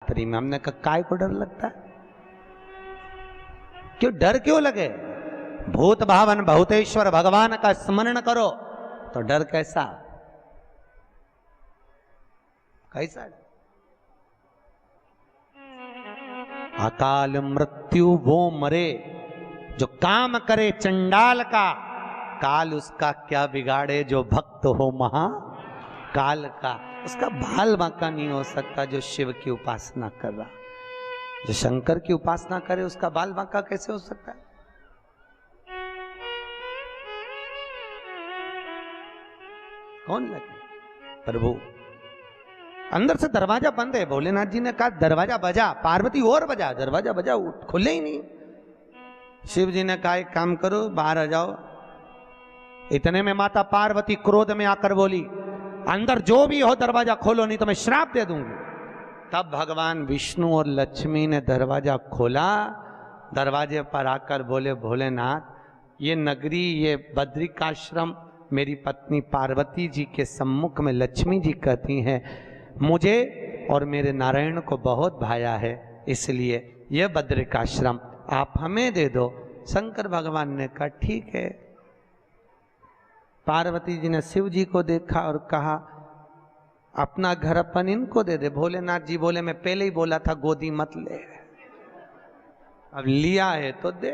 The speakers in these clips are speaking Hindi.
नवरात्रि में। हमने कहा काय को डर लगता है? क्यों डर क्यों लगे? भूत भावन भूतेश्वर भगवान का स्मरण करो तो डर कैसा कैसा? अकाल मृत्यु वो मरे जो काम करे चंडाल का, काल उसका क्या बिगाड़े जो भक्त हो महा काल का। उसका बाल बांका नहीं हो सकता जो शिव की उपासना कर रहा। जो शंकर की उपासना करे उसका बाल बांका कैसे हो सकता है? कौन लगे? प्रभु अंदर से दरवाजा बंद है। भोलेनाथ जी ने कहा दरवाजा बजा, पार्वती और बजा, दरवाजा बजा, खुले ही नहीं। शिव जी ने कहा एक काम करो बाहर आ जाओ। इतने में माता पार्वती क्रोध में आकर बोली अंदर जो भी हो दरवाजा खोलो नहीं तो मैं श्राप दे दूंगी। तब भगवान विष्णु और लक्ष्मी ने दरवाजा खोला। दरवाजे पर आकर बोले भोलेनाथ ये नगरी ये बद्रिकाश्रम मेरी पत्नी पार्वती जी के सम्मुख में लक्ष्मी जी कहती हैं मुझे और मेरे नारायण को बहुत भाया है, इसलिए यह बद्रिकाश्रम आप हमें दे दो। शंकर भगवान ने कहा ठीक है। पार्वती जी ने शिव जी को देखा और कहा अपना घर अपन इनको दे दे। भोलेनाथ जी बोले मैं पहले ही बोला था गोदी मत ले, अब लिया है तो दे।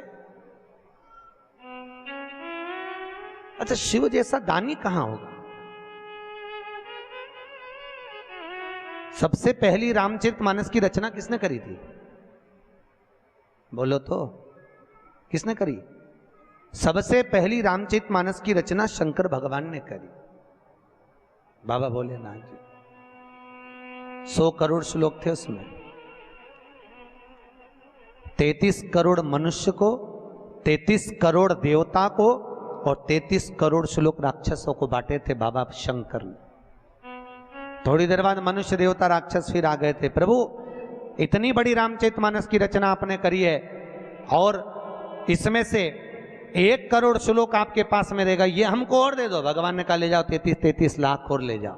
अच्छा शिव जैसा दानी कहां होगा? सबसे पहली रामचरितमानस की रचना किसने करी थी? बोलो तो किसने करी? सबसे पहली रामचरितमानस की रचना शंकर भगवान ने करी। बाबा भोलेनाथ जी 100 करोड़ श्लोक थे उसमें। 33 करोड़ मनुष्य को, 33 करोड़ देवता को और 33 करोड़ श्लोक राक्षसों को बांटे थे बाबा शंकर ने। थोड़ी देर बाद मनुष्य देवता राक्षस फिर आ गए थे। प्रभु इतनी बड़ी रामचरितमानस की रचना आपने करी है और इसमें से 1 करोड़ श्लोक आपके पास में रहेगा, ये हमको और दे दो। भगवान ने कहा ले जाओ 33 लाख और ले जाओ।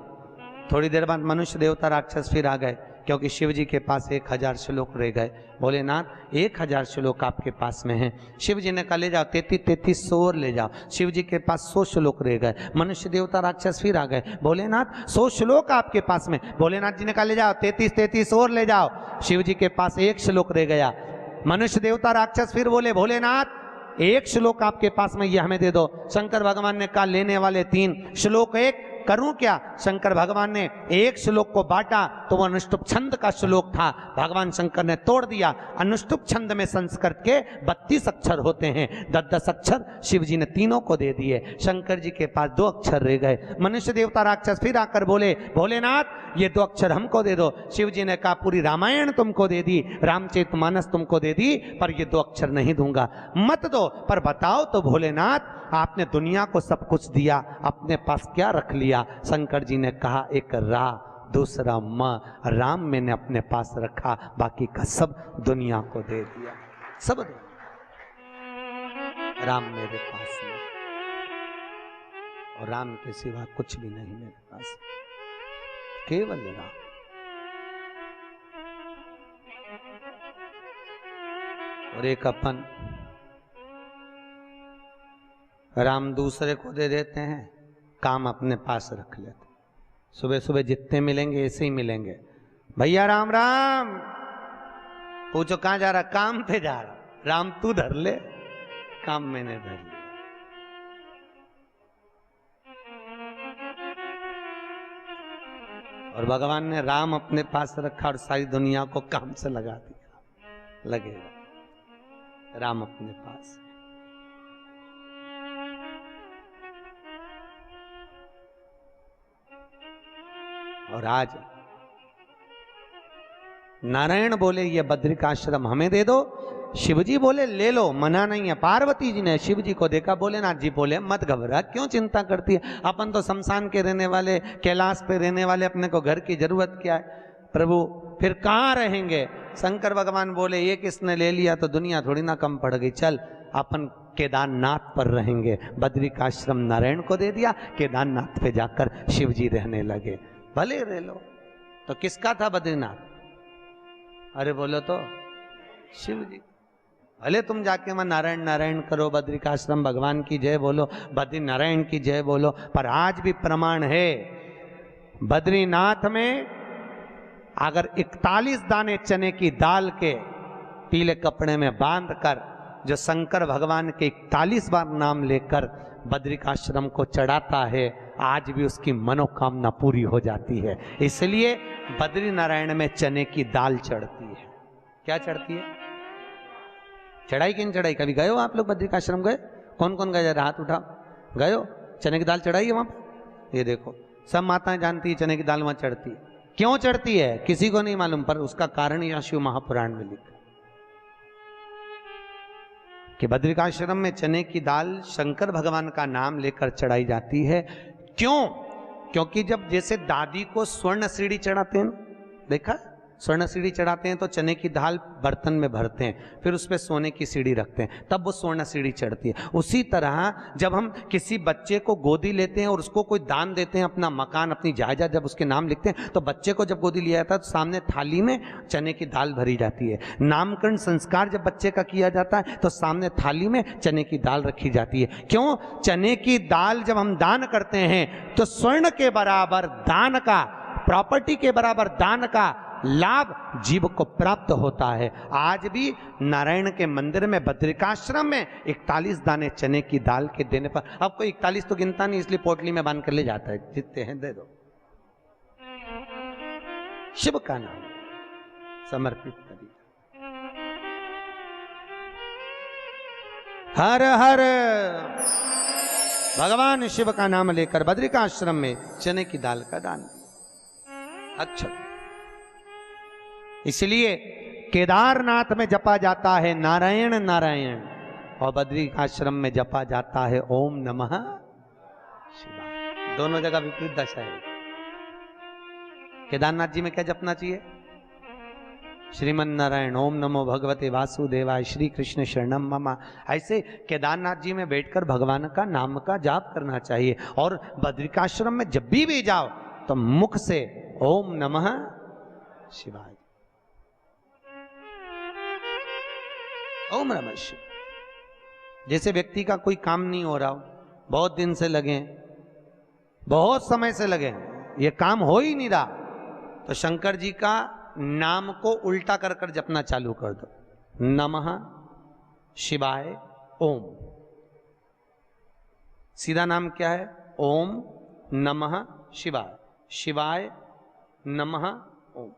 थोड़ी देर बाद मनुष्य देवता राक्षस फिर आ गए क्योंकि शिव जी के पास 1000 श्लोक रह गए। भोलेनाथ 1000 श्लोक आपके पास में हैं। शिव जी ने कहा ले जाओ 33 और ले जाओ। शिव जी के पास 100 श्लोक रह गए। मनुष्य देवता राक्षस फिर आ गए। भोलेनाथ 100 श्लोक आपके पास में। भोलेनाथ जी ने कहा ले जाओ 33 और ले जाओ। शिव जी के पास 1 श्लोक रह गया। मनुष्य देवता राक्षस फिर बोले भोलेनाथ 1 श्लोक आपके पास में ये हमें दे दो। शंकर भगवान ने कहा लेने वाले 3 श्लोक 1 करूं क्या? शंकर भगवान ने 1 श्लोक को बांटा तो वह अनुष्टुप छंद का श्लोक था। भगवान शंकर ने तोड़ दिया। अनुष्टुप छंद में संस्कृत के 32 अक्षर होते हैं। 10 अक्षर शिव जी ने तीनों को दे दिए। शंकर जी के पास 2 अक्षर रह गए। मनुष्य देवता राक्षस फिर आकर बोले भोलेनाथ ये 2 अक्षर हमको दे दो। शिव जी ने कहा पूरी रामायण तुमको दे दी, रामचरितमानस तुमको दे दी, पर ये 2 अक्षर नहीं दूंगा। मत दो पर बताओ तो भोलेनाथ आपने दुनिया को सब कुछ दिया, अपने पास क्या रख लिया? शंकर जी ने कहा एक रा दूसरा म, राम मैंने अपने पास रखा, बाकी का सब दुनिया को दे दिया। सब राम मेरे पास में और राम के सिवा कुछ भी नहीं मेरे पास, केवल राम। और एक अपन राम दूसरे को दे देते हैं, काम अपने पास रख लेते। सुबह सुबह जितने मिलेंगे ऐसे ही मिलेंगे। भैया राम राम, पूछो कहां जा रहा? काम पे जा रहा। राम तू धर ले, काम मैंने धर लिया। और भगवान ने राम अपने पास रखा और सारी दुनिया को काम से लगा दिया। लगेगा राम अपने पास। और आज नारायण बोले ये बद्रिकाश्रम हमें दे दो। शिवजी बोले ले लो, मना नहीं है। पार्वती जी ने शिव जी को देखा। भोलेनाथ जी बोले मत घबरा, क्यों चिंता करती है? अपन तो शमशान के रहने वाले, कैलाश पे रहने वाले, अपने को घर की जरूरत क्या है? प्रभु फिर कहाँ रहेंगे? शंकर भगवान बोले ये किसने ले लिया तो दुनिया थोड़ी ना कम पड़ गई। चल अपन केदारनाथ पर रहेंगे। बद्रिकाश्रम नारायण को दे दिया, केदारनाथ पे जाकर शिव जी रहने लगे। भले रह लो। तो किसका था बद्रीनाथ? अरे बोलो तो शिव जी। भले तुम जाके वहां नारायण नारायण करो, बद्रिकाश्रम भगवान की जय बोलो, बद्री नारायण की जय बोलो, पर आज भी प्रमाण है बद्रीनाथ में अगर 41 दाने चने की दाल के पीले कपड़े में बांध कर जो शंकर भगवान के 41 बार नाम लेकर बद्रिकाश्रम को चढ़ाता है, आज भी उसकी मनोकामना पूरी हो जाती है। इसलिए बद्री नारायण में चने की दाल चढ़ती है। क्या चढ़ती है? चढ़ाई कि नहीं चढ़ाई? कभी गए हो आप लोग बद्रिकाश्रम? गए? कौन कौन गए? जरा हाथ उठाओ। गए हो? चने की दाल चढ़ाई है वहां पे? ये देखो, सब माताएं जानती है चने की दाल वहां चढ़ती है। क्यों चढ़ती है किसी को नहीं मालूम, पर उसका कारण यह शिव महापुराण में लिखा कि बद्रिकाश्रम में चने की दाल शंकर भगवान का नाम लेकर चढ़ाई जाती है। क्यों? क्योंकि जब जैसे दादी को स्वर्ण सीढ़ी चढ़ाते हैं, देखा स्वर्ण सीढ़ी चढ़ाते हैं तो चने की दाल बर्तन में भरते हैं, फिर उस पर सोने की सीढ़ी रखते हैं, तब वो स्वर्ण सीढ़ी चढ़ती है। उसी तरह जब हम किसी बच्चे को गोदी लेते हैं और उसको कोई दान देते हैं, अपना मकान अपनी जायदाद जब उसके नाम लिखते हैं, तो बच्चे को जब गोदी लिया जाता है तो सामने थाली में चने की दाल भरी जाती है। नामकरण संस्कार जब बच्चे का किया जाता है तो सामने थाली में चने की दाल रखी जाती है। क्यों? चने की दाल जब हम दान करते हैं तो स्वर्ण के बराबर दान का, प्रॉपर्टी के बराबर दान का लाभ जीव को प्राप्त होता है। आज भी नारायण के मंदिर में बद्रिकाश्रम में 41 दाने चने की दाल के देने पर, अब कोई 41 तो गिनता नहीं, इसलिए पोटली में बांध कर ले जाता है, जितने हैं दे दो, शिव का नाम समर्पित करिए। हर हर भगवान शिव का नाम लेकर बद्रिकाश्रम में चने की दाल का दान। अच्छा, इसलिए केदारनाथ में जपा जाता है नारायण नारायण और बद्रिकाश्रम में जपा जाता है ओम नमः शिवाय। दोनों जगह विपरीत दशा है। केदारनाथ जी में क्या जपना चाहिए? श्रीमन नारायण, ओम नमो भगवते वासुदेवाय, श्री कृष्ण शरणम मम। ऐसे केदारनाथ जी में बैठकर भगवान का नाम का जाप करना चाहिए। और बद्रिकाश्रम में जब भी जाओ तो मुख से ओम नमः शिवाय, ओम नमः शिवाय। जैसे व्यक्ति का कोई काम नहीं हो रहा हो, बहुत दिन से लगे, बहुत समय से लगे, ये काम हो ही नहीं रहा, तो शंकर जी का नाम को उल्टा कर कर जपना चालू कर दो। नमः शिवाय ओम। सीधा नाम क्या है? ओम नमः शिवाय, शिवाय नमः ओम।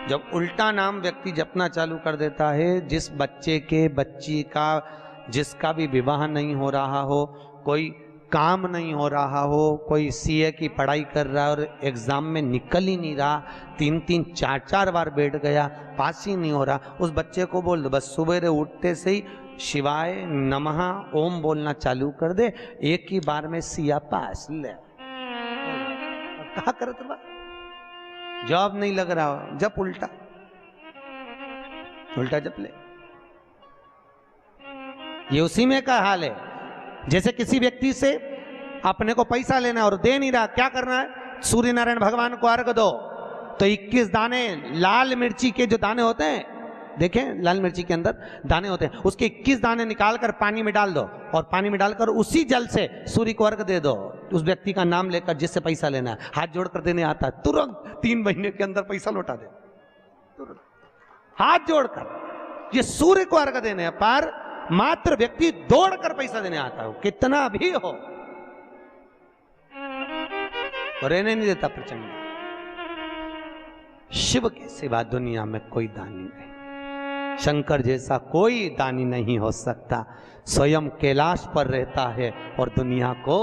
जब उल्टा नाम व्यक्ति जपना चालू कर देता है, जिस बच्चे के, बच्ची का, जिसका भी विवाह नहीं हो रहा हो, कोई काम नहीं हो रहा हो, कोई सीए की पढ़ाई कर रहा है और एग्जाम में निकल ही नहीं रहा, 3-3 4-4 बार बैठ गया, पास ही नहीं हो रहा, उस बच्चे को बोल दो बस सुबह उठते से ही शिवाय नमः ओम बोलना चालू कर दे, एक ही बार में सिया पास ले। कहा करत बा, जॉब नहीं लग रहा हो, जब उल्टा उल्टा जप ले। ये उसी में का हाल है। जैसे किसी व्यक्ति से अपने को पैसा लेना है और दे नहीं रहा, क्या करना है? सूर्य नारायण भगवान को अर्घ दो। तो 21 दाने लाल मिर्ची के जो दाने होते हैं, देखें लाल मिर्ची के अंदर दाने होते हैं, उसके 21 दाने निकालकर पानी में डाल दो और पानी में डालकर उसी जल से सूर्य को अर्घ दे दो। उस व्यक्ति का नाम लेकर जिससे पैसा लेना है, हाथ जोड़कर देने आता है, तुरंत 3 महीने के अंदर पैसा लौटा दे, तुरंत हाथ जोड़कर। ये सूर्य को अर्घ देने पर मात्र व्यक्ति दौड़कर पैसा देने आता हो, कितना भी हो, रहने नहीं देता प्रचंड। शिव के सिवा दुनिया में कोई दानी नहीं, शंकर जैसा कोई दानी नहीं हो सकता। स्वयं कैलाश पर रहता है और दुनिया को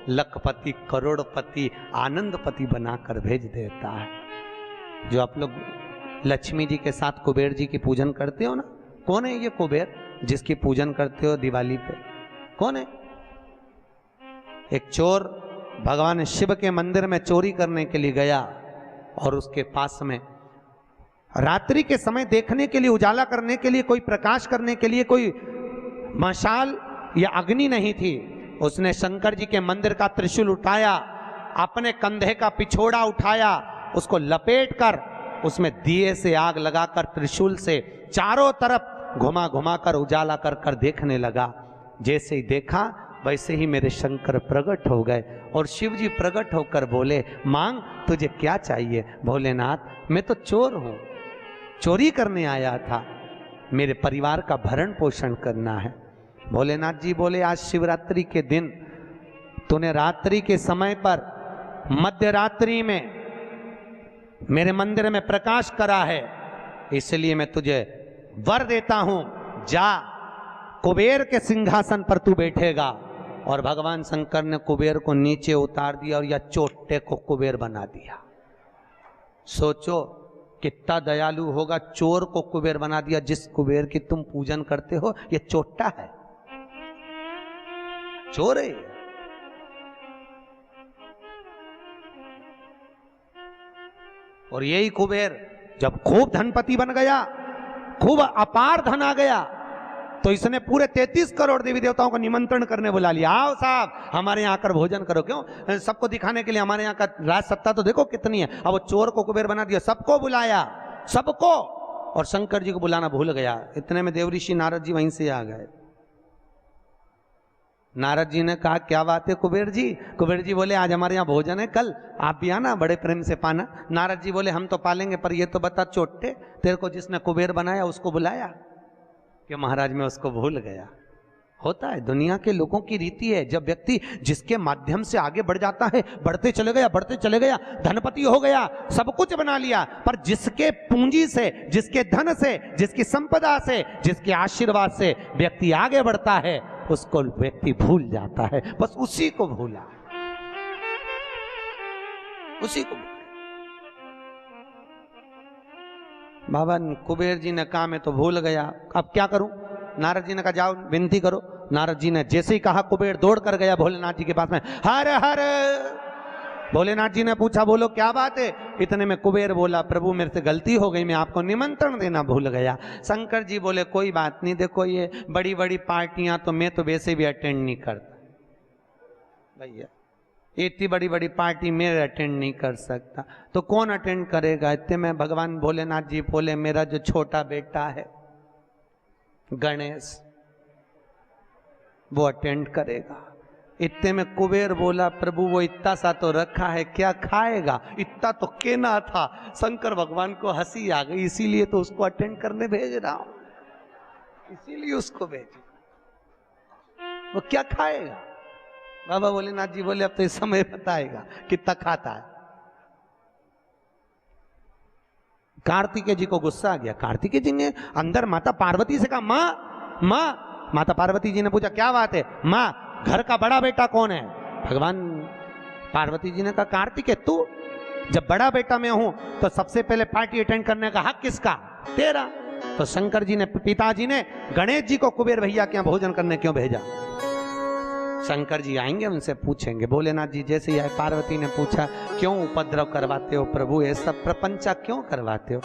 लखपति, करोड़पति, आनंदपति बनाकर भेज देता है। जो आप लोग लक्ष्मी जी के साथ कुबेर जी की पूजन करते हो ना, कौन है ये कुबेर जिसकी पूजन करते हो दिवाली पे? कौन है? एक चोर भगवान शिव के मंदिर में चोरी करने के लिए गया और उसके पास में रात्रि के समय देखने के लिए, उजाला करने के लिए, कोई प्रकाश करने के लिए कोई मशाल या अग्नि नहीं थी। उसने शंकर जी के मंदिर का त्रिशूल उठाया अपने कंधे का पिछोड़ा उठाया, उसको लपेट कर उसमें दिए से आग लगाकर त्रिशूल से चारों तरफ घुमा घुमा कर उजाला कर कर देखने लगा। जैसे ही देखा वैसे ही मेरे शंकर प्रकट हो गए और शिव जी प्रकट होकर बोले, मांग तुझे क्या चाहिए? भोलेनाथ मैं तो चोर हूं, चोरी करने आया था, मेरे परिवार का भरण पोषण करना है। भोलेनाथ जी बोले, आज शिवरात्रि के दिन तूने रात्रि के समय पर मध्य रात्रि में मेरे मंदिर में प्रकाश करा है, इसलिए मैं तुझे वर देता हूं, जा कुबेर के सिंहासन पर तू बैठेगा। और भगवान शंकर ने कुबेर को नीचे उतार दिया और या चोटे को कुबेर बना दिया। सोचो कितना दयालु होगा, चोर को कुबेर बना दिया। जिस कुबेर की तुम पूजन करते हो ये चोट्टा है, चोर है। और यही कुबेर जब खूब धनपति बन गया, खूब अपार धन आ गया, तो इसने पूरे 33 करोड़ देवी देवताओं को निमंत्रण करने बुला लिया। आओ साहब हमारे यहाँ आकर भोजन करो। क्यों? सबको दिखाने के लिए हमारे यहाँ का राज सत्ता तो देखो कितनी है। अब वो चोर को कुबेर बना दिया, सबको बुलाया, सबको। और शंकर जी को बुलाना भूल गया। इतने में देवऋषि नारद जी वहीं से आ गए। नारद जी ने कहा, क्या बात है कुबेर जी? कुबेर जी बोले, आज हमारे यहाँ भोजन है, कल आप भी आना, बड़े प्रेम से पाना। नारद जी बोले, हम तो पालेंगे, पर ये तो बता चोटे, तेरे को जिसने कुबेर बनाया उसको बुलाया? कि महाराज मैं उसको भूल गया। होता है, दुनिया के लोगों की रीति है। जब व्यक्ति जिसके माध्यम से आगे बढ़ जाता है, बढ़ते चले गया, धनपति हो गया, सब कुछ बना लिया, पर जिसके पूंजी से, जिसके धन से, जिसकी संपदा से, जिसके आशीर्वाद से व्यक्ति आगे बढ़ता है, उसको व्यक्ति भूल जाता है। बस उसी को भूला, उसी को। बाबा कुबेर जी ने कहा मैं तो भूल गया, अब क्या करूं? नारद जी ने कहा जाओ विनती करो। नारद जी ने जैसे ही कहा, कुबेर दौड़ कर गया भोलेनाथ जी के पास में। हर हर। भोलेनाथ जी ने पूछा, बोलो क्या बात है? इतने में कुबेर बोला, प्रभु मेरे से गलती हो गई, मैं आपको निमंत्रण देना भूल गया। शंकर जी बोले, कोई बात नहीं, देखो ये बड़ी बड़ी पार्टियां तो मैं तो वैसे भी अटेंड नहीं करता भैया, इतनी बड़ी बड़ी पार्टी मैं अटेंड नहीं कर सकता, तो कौन अटेंड करेगा? इतने में भगवान भोलेनाथ जी बोले, मेरा जो छोटा बेटा है गणेश, वो अटेंड करेगा। इतने में कुबेर बोला, प्रभु वो इतना सा तो रखा है, क्या खाएगा? इतना तो केना था। शंकर भगवान को हंसी आ गई, इसीलिए तो उसको अटेंड करने भेज रहा हूं, इसीलिए उसको भेज। वो क्या खाएगा? बाबा भोलेनाथ जी बोले, अब तो इस समय बताएगा कितना खाता है। कार्तिकेय जी को गुस्सा आ गया। कार्तिकेय जी ने अंदर माता पार्वती से कहा, माँ माँ। माता पार्वती जी ने पूछा, क्या बात है? माँ घर का बड़ा बेटा कौन है? भगवान पार्वती जी ने कहा, कार्तिकेय तू। जब बड़ा बेटा मैं हूं तो सबसे पहले पार्टी अटेंड करने का हक किसका? तेरा। तो शंकर जी ने, पिताजी ने गणेश जी को कुबेर भैया के यहाँ भोजन करने क्यों भेजा? शंकर जी आएंगे, उनसे पूछेंगे। भोलेनाथ जी जैसे ही आए, पार्वती ने पूछा, क्यों उपद्रव करवाते हो प्रभु, ये सब प्रपंचा क्यों करवाते हो?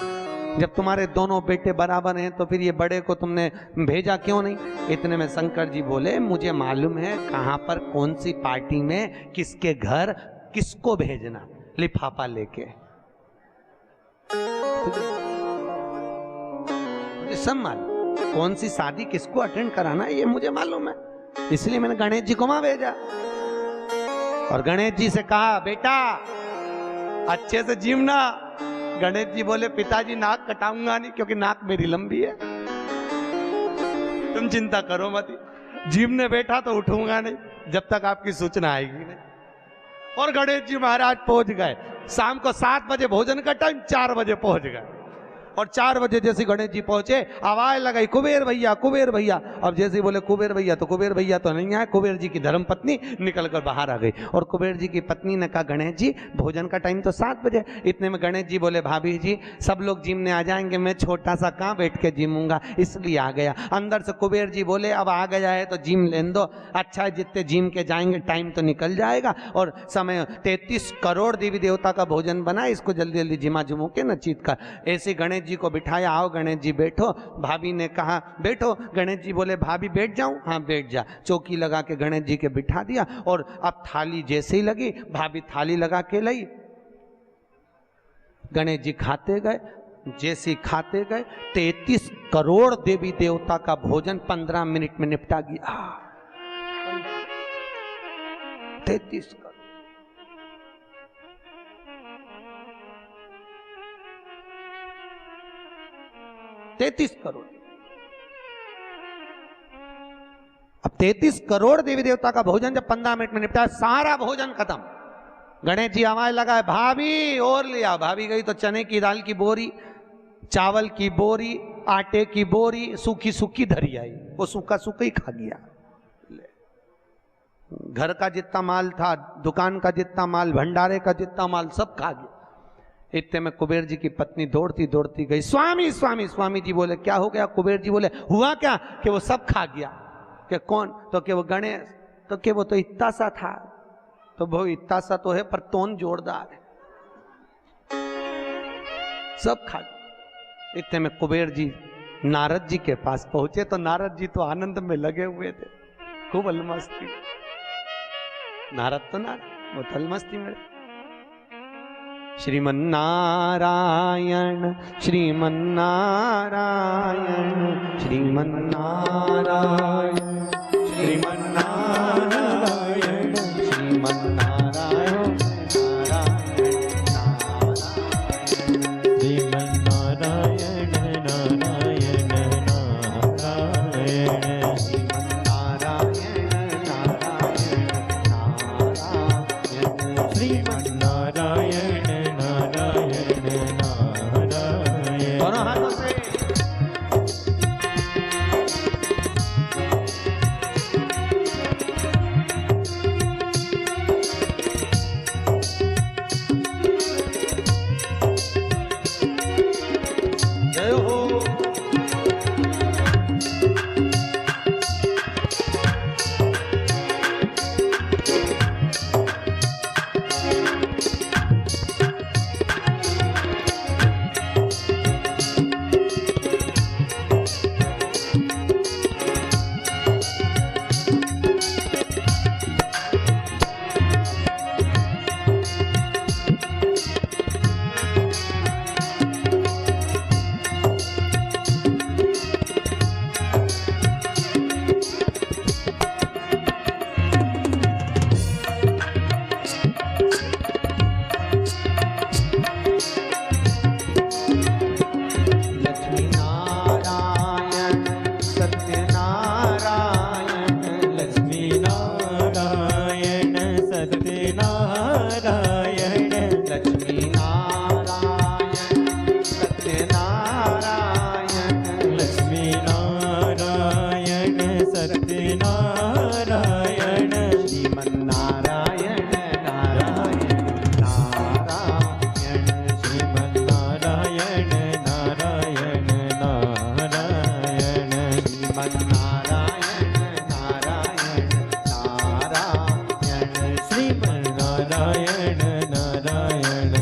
जब तुम्हारे दोनों बेटे बराबर हैं तो फिर ये बड़े को तुमने भेजा क्यों नहीं? इतने में शंकर जी बोले, मुझे मालूम है कहाँ पर कौन सी पार्टी में किसके घर किसको भेजना, लिफाफा लेके। मुझे सब मालूम, कौन सी शादी किसको अटेंड कराना ये मुझे मालूम है, इसलिए मैंने गणेश जी को वहां भेजा। और गणेश जी से कहा, बेटा अच्छे से जीवना। गणेश जी बोले, पिताजी नाक कटाऊंगा नहीं, क्योंकि नाक मेरी लंबी है, तुम चिंता करो मत। जीवने बैठा तो उठूंगा नहीं जब तक आपकी सूचना आएगी नहीं। और गणेश जी महाराज पहुंच गए। शाम को 7 बजे भोजन का टाइम, 4 बजे पहुंच गए। और 4 बजे जैसे गणेश जी पहुंचे, आवाज लगाई, कुबेर भैया, कुबेर भैया। अब जैसे ही बोले कुबेर भैया, तो कुबेर भैया तो नहीं आए। कुबेर जी की धर्मपत्नी निकलकर बाहर आ गई। और कुबेर जी की पत्नी ने कहा, गणेश जी भोजन का टाइम तो 7 बजे। इतने में गणेश जी बोले, भाभी जी सब लोग जिमने आ जाएंगे, मैं छोटा सा कहाँ बैठ के जिमूंगा, इसलिए आ गया। अंदर से कुबेर जी बोले, अब आ गया है तो जिम लेने दो। अच्छा है, जितने जिम के जाएंगे टाइम तो निकल जाएगा, और समय 33 करोड़ देवी देवता का भोजन बना, इसको जल्दी जल्दी जिमा जुमू के न चीत कर। ऐसे गणेश जी को बिठाया, आओ गणेश जी बैठो। भाभी ने कहा बैठो, गणेश जी बोले भाभी बैठ जाऊं? हाँ बैठ जा। चौकी लगा के गणेश जी के बिठा दिया और अब थाली जैसे ही लगी, भाभी थाली लगा के लाई, गणेश जी खाते गए। जैसे खाते गए 33 करोड़ देवी देवता का भोजन 15 मिनट में निपटा गया। 33 करोड़। अब 33 करोड़ देवी देवता का भोजन जब 15 मिनट में निपटा, सारा भोजन खत्म। गणेश जी आवाज लगाए भाभी और लिया। भाभी गई तो चने की दाल की बोरी, चावल की बोरी, आटे की बोरी सूखी सूखी धरी आई। वो सूखा सूखा ही खा गया। घर का जितना माल था, दुकान का जितना माल, भंडारे का जितना माल, सब खा गया। इतने में कुबेर जी की पत्नी दौड़ती दौड़ती गई, स्वामी स्वामी। स्वामी जी बोले क्या हो गया? कुबेर जी बोले हुआ क्या कि वो सब खा गया। कि कौन? तो कि वो गणेश। तो कि वो तो इतना सा था। तो वो इतना सा तो है पर तोन जोरदार है, सब खा गया। इतने में कुबेर जी नारद जी के पास पहुंचे तो नारद जी तो आनंद में लगे हुए थे, खूब अलमस्ती। नारद तो नारद, वो तो अलमस्ती में। श्रीमन्नारायण श्रीमन्नारायण श्रीमन्नारायण श्रीमन्नारायण श्रीमन्नारायण श्रीमन्नारायण नारायण नारायण श्रीमन्नारायण नारायण नारायण। दोनों हाथों से जय हो। नारायण नारायण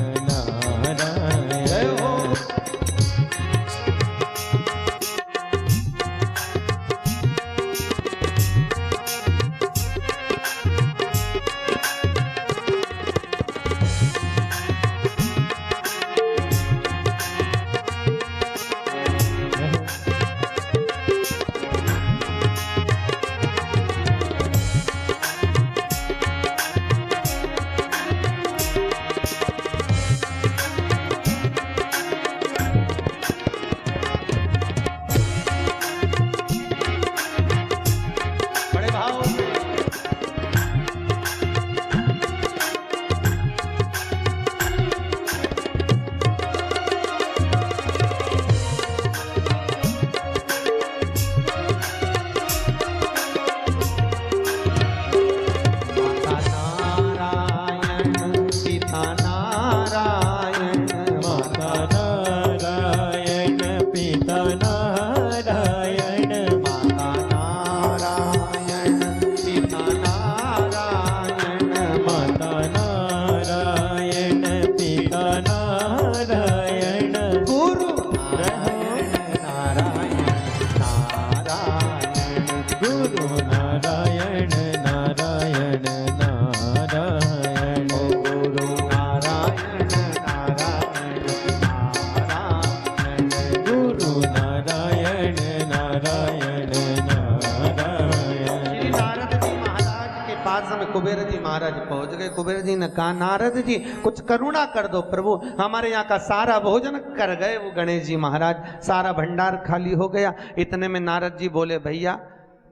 महाराज पहुंच गए। कुबेर जी ने कहा नारद जी कुछ करुणा कर दो प्रभु, हमारे यहाँ का सारा भोजन कर गए वो गणेश जी महाराज, सारा भंडार खाली हो गया। इतने में नारद जी बोले भैया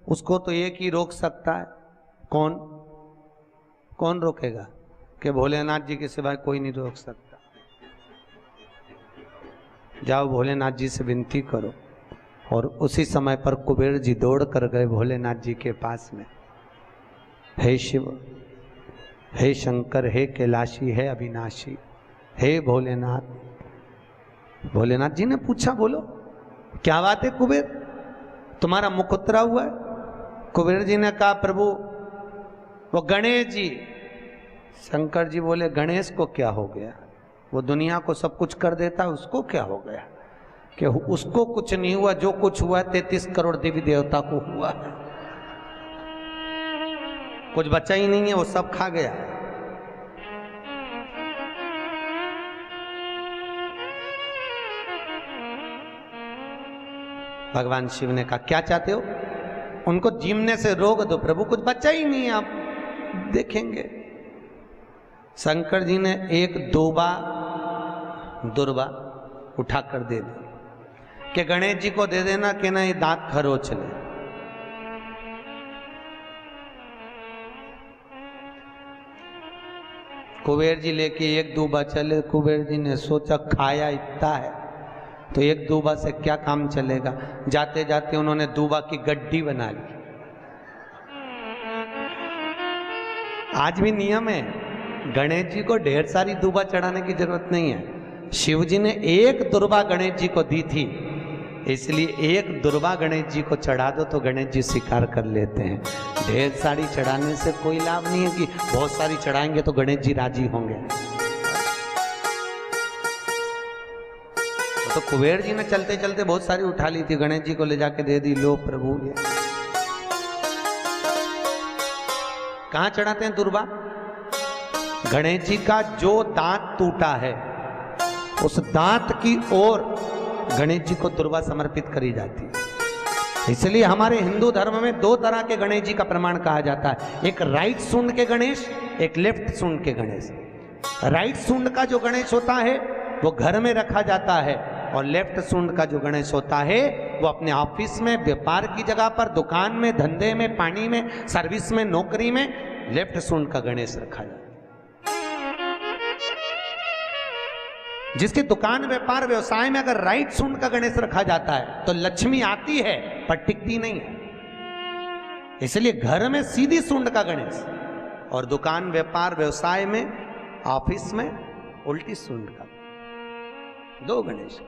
उसको तो एक ही रोक सकता है। कौन? कौन रोकेगा? कि भोलेनाथ जी के सिवाय कोई नहीं रोक सकता। जाओ भोलेनाथ जी से विनती करो। और उसी समय पर कुबेर जी दौड़ कर गए भोलेनाथ जी के पास में। हे शिव, हे शंकर, हे कैलाशी, हे अविनाशी, हे भोलेनाथ। भोलेनाथ जी ने पूछा बोलो क्या बात है कुबेर, तुम्हारा मुख उतरा हुआ है? कुबेर जी ने कहा प्रभु वो गणेश जी। शंकर जी बोले गणेश को क्या हो गया? वो दुनिया को सब कुछ कर देता, उसको क्या हो गया? कि उसको कुछ नहीं हुआ, जो कुछ हुआ 33 करोड़ देवी देवता को हुआ। कुछ बचा ही नहीं है, वो सब खा गया। भगवान शिव ने कहा क्या चाहते हो? उनको जीवने से रोक दो प्रभु, कुछ बचा ही नहीं है, आप देखेंगे। शंकर जी ने एक दुर्बा उठाकर दे दी कि गणेश जी को दे देना कि ना ये दांत खरोच ले। कुबेर जी लेके एक दूबा चले। कुबेर जी ने सोचा खाया इतना है तो एक दूबा से क्या काम चलेगा। जाते जाते उन्होंने दूबा की गड्डी बना ली। आज भी नियम है, गणेश जी को ढेर सारी दूबा चढ़ाने की जरूरत नहीं है। शिव जी ने एक दुर्बा गणेश जी को दी थी, इसलिए एक दुर्बा गणेश जी को चढ़ा दो तो गणेश जी स्वीकार कर लेते हैं। ढेर सारी चढ़ाने से कोई लाभ नहीं है कि बहुत सारी चढ़ाएंगे तो गणेश जी राजी होंगे। तो कुबेर जी ने चलते चलते बहुत सारी उठा ली थी, गणेश जी को ले जाके दे दी। लो प्रभु ये कहां चढ़ाते हैं दुर्बा? गणेश जी का जो दांत टूटा है उस दांत की ओर गणेश जी को दुर्बा समर्पित करी जाती है। इसलिए हमारे हिंदू धर्म में दो तरह के गणेश जी का प्रमाण कहा जाता है, एक राइट सूंड के गणेश, एक लेफ्ट सूंड के गणेश। राइट सूंड का जो गणेश होता है वो घर में रखा जाता है, और लेफ्ट सूंड का जो गणेश होता है वो अपने ऑफिस में, व्यापार की जगह पर, दुकान में, धंधे में, पानी में, सर्विस में, नौकरी में लेफ्ट सूंड का गणेश रखा जाता है। जिसकी दुकान, व्यापार, व्यवसाय में अगर राइट सूंड का गणेश रखा जाता है तो लक्ष्मी आती है पर टिकती नहीं है। इसलिए घर में सीधी सूंड का गणेश, और दुकान, व्यापार, व्यवसाय में, ऑफिस में उल्टी सूंड का, दो गणेश।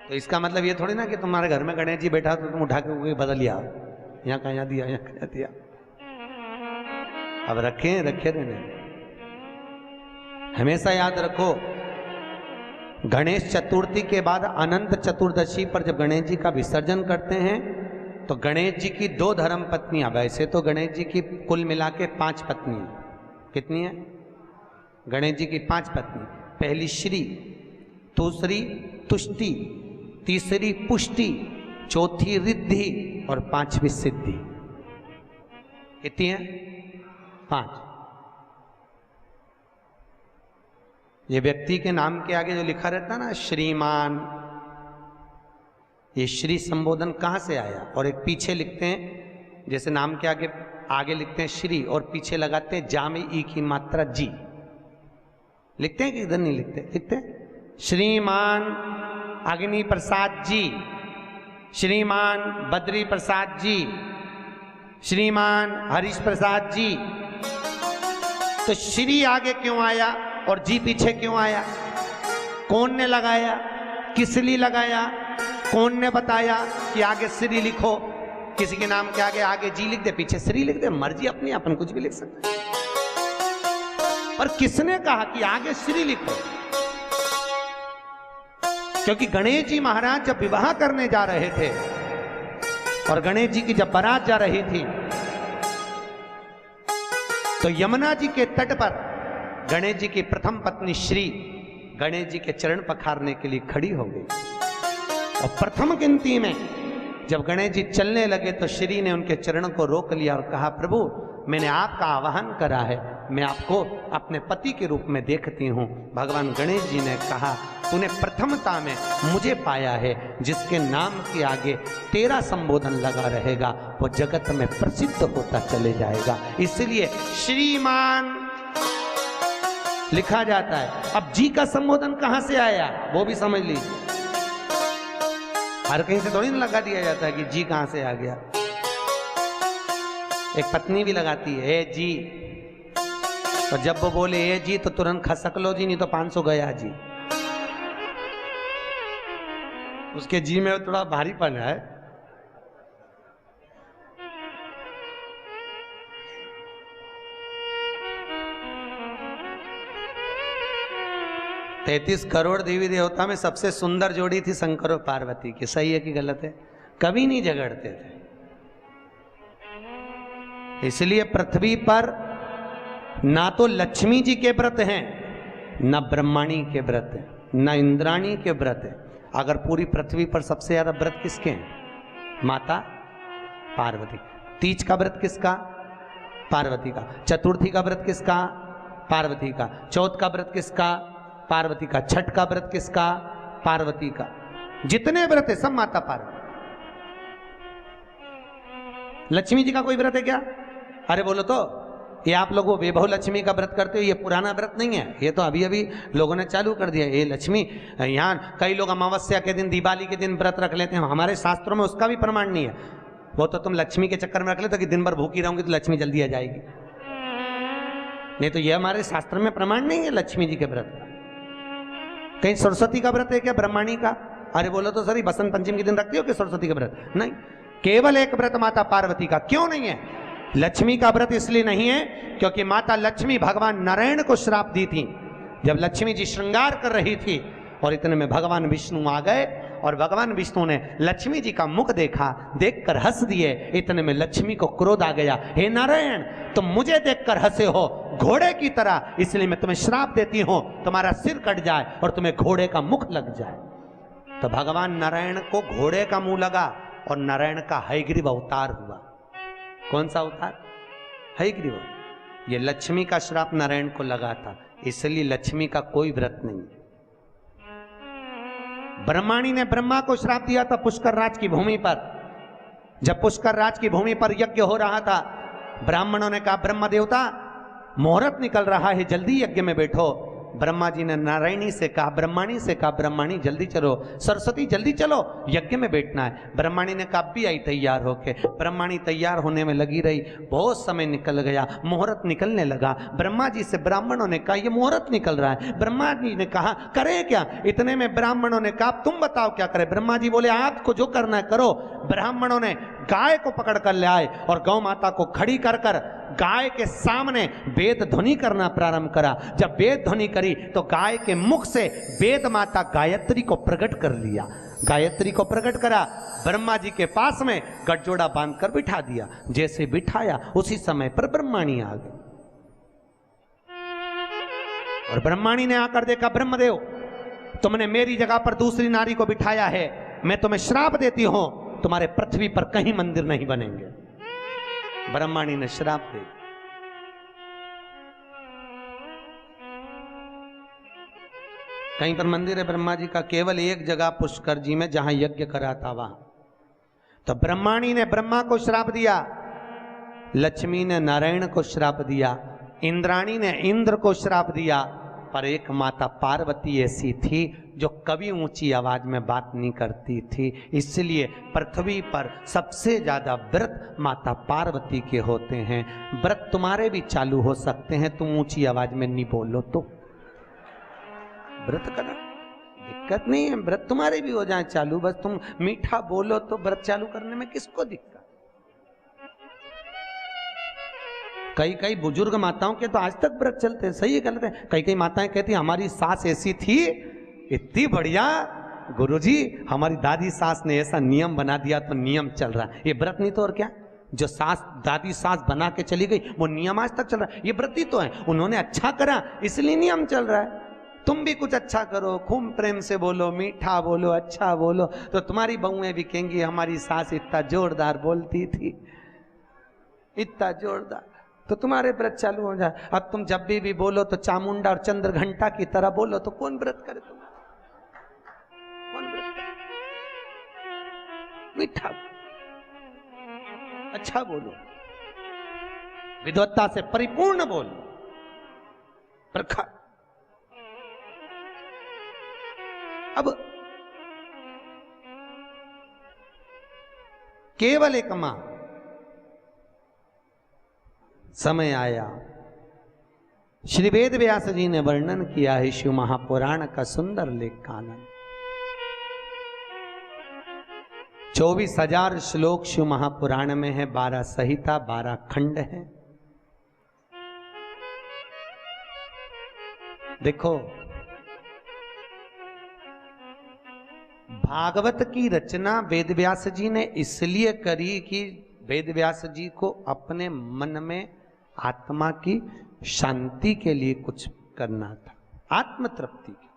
तो इसका मतलब ये थोड़ी ना कि तुम्हारे घर में गणेश जी बैठा तो तुम उठा के कोई बदल लिया, यहाँ का यहाँ दिया, यहाँ का दिया। अब रखे रहने। हमेशा याद रखो, गणेश चतुर्थी के बाद अनंत चतुर्दशी पर जब गणेश जी का विसर्जन करते हैं तो गणेश जी की 2 धर्म पत्नियां, वैसे तो गणेश जी की कुल मिला के 5 पत्नी है। कितनी है? गणेश जी की 5 पत्नी। पहली श्री, दूसरी तुष्टि, तीसरी पुष्टि, चौथी रिद्धि और 5वीं सिद्धि। कितनी है? 5। ये व्यक्ति के नाम के आगे जो लिखा रहता है ना श्रीमान, ये श्री संबोधन कहाँ से आया? और एक पीछे लिखते हैं, जैसे नाम के आगे लिखते हैं श्री और पीछे लगाते हैं जा में ई की मात्रा जी। लिखते हैं कि इधर नहीं लिखते? लिखते हैं श्रीमान अग्नि प्रसाद जी, श्रीमान बद्री प्रसाद जी, श्रीमान हरीश प्रसाद जी। तो श्री आगे क्यों आया और जी पीछे क्यों आया? कौन ने लगाया? किस लिए लगाया? कौन ने बताया कि आगे श्री लिखो? किसी के नाम के आगे जी लिख दे, पीछे श्री लिख दे, मर्जी अपनी, अपन कुछ भी लिख सकते हैं। पर किसने कहा कि आगे श्री लिखो? क्योंकि गणेश जी महाराज जब विवाह करने जा रहे थे और गणेश जी की जब बारात जा रही थी तो यमुना जी के तट पर गणेश जी की प्रथम पत्नी श्री गणेश जी के चरण पखारने के लिए खड़ी हो गई। और प्रथम गिनती में जब गणेश जी चलने लगे तो श्री ने उनके चरणों को रोक लिया और कहा, प्रभु मैंने आपका आवाहन करा है, मैं आपको अपने पति के रूप में देखती हूँ। भगवान गणेश जी ने कहा, तूने प्रथमता में मुझे पाया है, जिसके नाम के आगे तेरा संबोधन लगा रहेगा वो जगत में प्रसिद्ध होता चले जाएगा। इसलिए श्रीमान लिखा जाता है। अब जी का संबोधन कहां से आया वो भी समझ लीजिए। हर कहीं से थोड़ी ना लगा दिया जाता है कि जी कहां से आ गया। एक पत्नी भी लगाती है ए जी, और जब वो बोले ए जी तो तुरंत खसक लो जी, नहीं तो 500 गया जी। उसके जी में थोड़ा भारीपन है। तैतीस करोड़ देवी देवता में सबसे सुंदर जोड़ी थी शंकर और पार्वती की। सही है कि गलत है? कभी नहीं झगड़ते थे। इसलिए पृथ्वी पर ना तो लक्ष्मी जी के व्रत हैं, ना ब्रह्माणी के व्रत हैं, ना इंद्राणी के व्रत हैं। अगर पूरी पृथ्वी पर सबसे ज्यादा व्रत किसके हैं? माता पार्वती। तीज का व्रत किसका? पार्वती का। चतुर्थी का व्रत किसका? पार्वती का। चौथ का व्रत किसका? पार्वती का। छठ का व्रत किसका? पार्वती का। जितने व्रत है सब माता पार्वती। लक्ष्मी जी का कोई व्रत है क्या? अरे बोलो तो, ये आप लोग वो वैभव लक्ष्मी का व्रत करते हो, ये पुराना व्रत नहीं है, ये तो अभी अभी लोगों ने चालू कर दिया। ये लक्ष्मी, यहाँ कई लोग अमावस्या के दिन, दिवाली के दिन व्रत रख लेते हैं, हमारे शास्त्रों में उसका भी प्रमाण नहीं है। वो तो तुम लक्ष्मी के चक्कर में रख लेते हो कि दिन भर भूखी रहूंगी तो लक्ष्मी जल्दी आ जाएगी। नहीं तो ये हमारे शास्त्र में प्रमाण नहीं है लक्ष्मी जी के व्रत का। कहीं सरस्वती का व्रत है क्या? ब्रह्माणी का? अरे बोलो तो सर, बसंत पंचमी के दिन रखती हो कि सरस्वती का व्रत? नहीं, केवल एक व्रत माता पार्वती का। क्यों नहीं है? लक्ष्मी का व्रत इसलिए नहीं है क्योंकि माता लक्ष्मी भगवान नारायण को श्राप दी थी। जब लक्ष्मी जी श्रृंगार कर रही थी और इतने में भगवान विष्णु आ गए और भगवान विष्णु ने लक्ष्मी जी का मुख देखा, देखकर हंस दिए। इतने में लक्ष्मी को क्रोध आ गया, हे नारायण तुम मुझे देखकर हंसे हो घोड़े की तरह, इसलिए मैं तुम्हें श्राप देती हूं, तुम्हारा सिर कट जाए और तुम्हें घोड़े का मुख लग जाए। तो भगवान नारायण को घोड़े का मुंह लगा और नारायण का हयग्रीव अवतार हुआ। कौन सा अवतार? हयग्रीव। ये लक्ष्मी का श्राप नारायण को लगा था, इसलिए लक्ष्मी का कोई व्रत नहीं। ब्रह्माणी ने ब्रह्मा को श्राप दिया था पुष्कर राज की भूमि पर। जब पुष्कर राज की भूमि पर यज्ञ हो रहा था, ब्राह्मणों ने कहा ब्रह्म देवता मुहूर्त निकल रहा है, जल्दी यज्ञ में बैठो। ब्रह्मा जी ने नारायणी से कहा, ब्रह्माणी से कहा, ब्रह्माणी जल्दी चलो, सरस्वती जल्दी चलो, यज्ञ में बैठना है। ब्रह्माणी ने कहा भी आई तैयार होके। ब्रह्माणी तैयार होने में लगी रही, बहुत समय निकल गया, मुहूर्त निकलने लगा। ब्रह्मा जी से ब्राह्मणों ने कहा ये मुहूर्त निकल रहा है। ब्रह्मा जी ने कहा करें क्या? इतने में ब्राह्मणों ने कहा तुम बताओ क्या करें? ब्रह्मा जी बोले आपको जो करना है करो। ब्राह्मणों ने गाय को पकड़ कर ले आए और गौ माता को खड़ी कर कर गाय के सामने वेद ध्वनि करना प्रारंभ करा। जब वेद ध्वनि करी तो गाय के मुख से वेद माता गायत्री को प्रकट कर लिया। गायत्री को प्रकट करा, ब्रह्मा जी के पास में गठजोड़ा बांधकर बिठा दिया। जैसे बिठाया उसी समय पर ब्रह्माणी आ गई और ब्रह्माणी ने आकर देखा ब्रह्मदेव तुमने मेरी जगह पर दूसरी नारी को बिठाया है, मैं तुम्हें श्राप देती हूं, तुम्हारे पृथ्वी पर कहीं मंदिर नहीं बनेंगे। ब्रह्माणी ने श्राप दे। कहीं पर मंदिर है ब्रह्मा जी का? केवल एक जगह पुष्कर जी में, जहां यज्ञ करा था वहां। तो ब्रह्माणी ने ब्रह्मा को श्राप दिया, लक्ष्मी ने नारायण को श्राप दिया, इंद्राणी ने इंद्र को श्राप दिया, पर एक माता पार्वती ऐसी थी जो कभी ऊंची आवाज में बात नहीं करती थी। इसलिए पृथ्वी पर सबसे ज्यादा व्रत माता पार्वती के होते हैं। व्रत तुम्हारे भी चालू हो सकते हैं, तुम ऊंची आवाज में नहीं बोलो तो व्रत करा, दिक्कत नहीं है। व्रत तुम्हारे भी हो जाए चालू, बस तुम मीठा बोलो तो व्रत चालू करने में किसको दिक्कत। कई कई बुजुर्ग माताओं के तो आज तक व्रत चलते हैं। सही है गलत है? कई कई माताएं कहती हमारी सास ऐसी थी, इतनी बढ़िया गुरुजी, हमारी दादी सास ने ऐसा नियम बना दिया तो नियम चल रहा है। ये व्रत नहीं तो और क्या? जो सास दादी सास बना के चली गई वो नियम आज तक चल रहा है। ये व्रत ही तो है, उन्होंने अच्छा करा इसलिए नियम चल रहा है। तुम भी कुछ अच्छा करो, खूब प्रेम से बोलो, मीठा बोलो, अच्छा बोलो, तो तुम्हारी बहुएं भी कहेंगी हमारी सास इतना जोरदार बोलती थी, इतना जोरदार। तो तुम्हारे व्रत चालू हो जाए। अब तुम जब भी बोलो तो चामुंडा और चंद्र घंटा की तरह बोलो, तो कौन व्रत करे तुम? कौन व्रत करे? मीठा, अच्छा बोलो, विद्वत्ता से परिपूर्ण बोलो, प्रखर। अब केवल एक मां, समय आया, श्री वेद व्यास जी ने वर्णन किया है शिव महापुराण का सुंदर लेख कानन। 24,000 श्लोक शिव महापुराण में है, 12 संहिता, 12 खंड है। देखो, भागवत की रचना वेदव्यास जी ने इसलिए करी कि वेदव्यास जी को अपने मन में आत्मा की शांति के लिए कुछ करना था, आत्म तृप्ति की,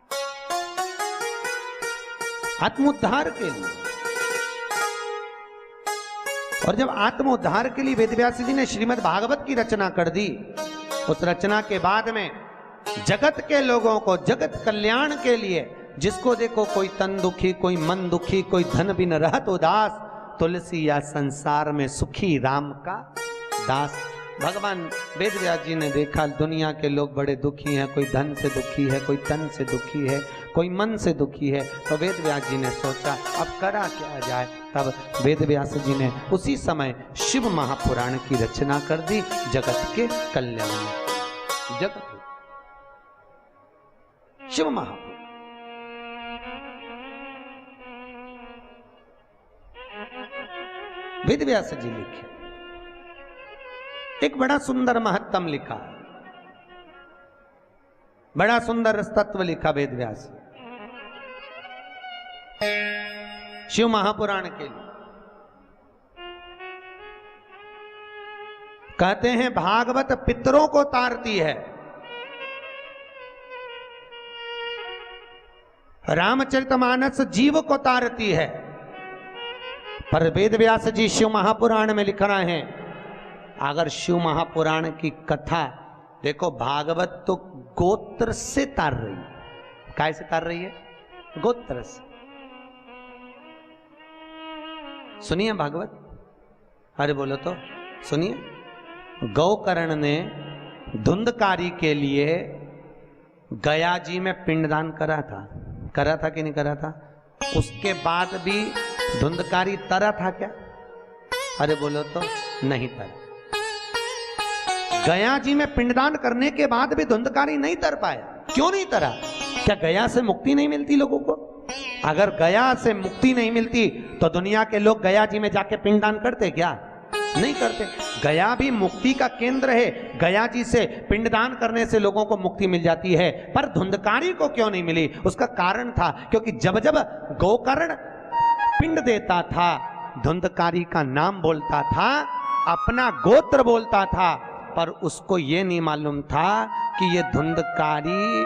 आत्मोद्धार के लिए। और जब आत्मोद्धार के लिए वेदव्यास जी ने श्रीमद् भागवत की रचना कर दी, उस रचना के बाद में जगत के लोगों को जगत कल्याण के लिए, जिसको देखो कोई तन दुखी, कोई मन दुखी, कोई धन बिन रहत उदास, तुलसी या संसार में सुखी राम का दास। भगवान वेदव्यास जी ने देखा दुनिया के लोग बड़े दुखी हैं, कोई धन से दुखी है, कोई तन से दुखी है, कोई मन से दुखी है। तो वेदव्यास जी ने सोचा अब करा क्या जाए। तब वेदव्यास जी ने उसी समय शिव महापुराण की रचना कर दी, जगत के कल्याण में। जगत शिव महापुराण, वेदव्यास जी लिखे, एक बड़ा सुंदर महत्तम लिखा, बड़ा सुंदर तत्व लिखा वेदव्यास शिव महापुराण के लिए। कहते हैं भागवत पितरों को तारती है, रामचरितमानस जीव को तारती है, पर वेदव्यास जी शिव महापुराण में लिख रहे हैं अगर शिव महापुराण की कथा देखो, भागवत तो गोत्र से तार रही है। काय से तार रही है? गोत्र से। सुनिए भागवत, अरे बोलो तो सुनिए। गौकर्ण ने धुंधकारी के लिए गया जी में पिंडदान करा था कि नहीं करा था? उसके बाद भी धुंधकारी तरा था क्या? अरे बोलो तो नहीं तरा। गया जी में पिंडदान करने के बाद भी धुंधकारी नहीं तर पाया। क्यों नहीं तरा? क्या गया से मुक्ति नहीं मिलती लोगों को? अगर गया से मुक्ति नहीं मिलती तो दुनिया के लोग गया जी में जाके पिंडदान करते क्या? नहीं करते। गया भी मुक्ति का केंद्र है, गया जी से पिंडदान करने से लोगों को मुक्ति मिल जाती है, पर धुंधकारी को क्यों नहीं मिली? उसका कारण था क्योंकि जब जब गोकर्ण पिंड देता था, धुंधकारी का नाम बोलता था, अपना गोत्र बोलता था, पर उसको ये नहीं मालूम था कि ये धुंधकारी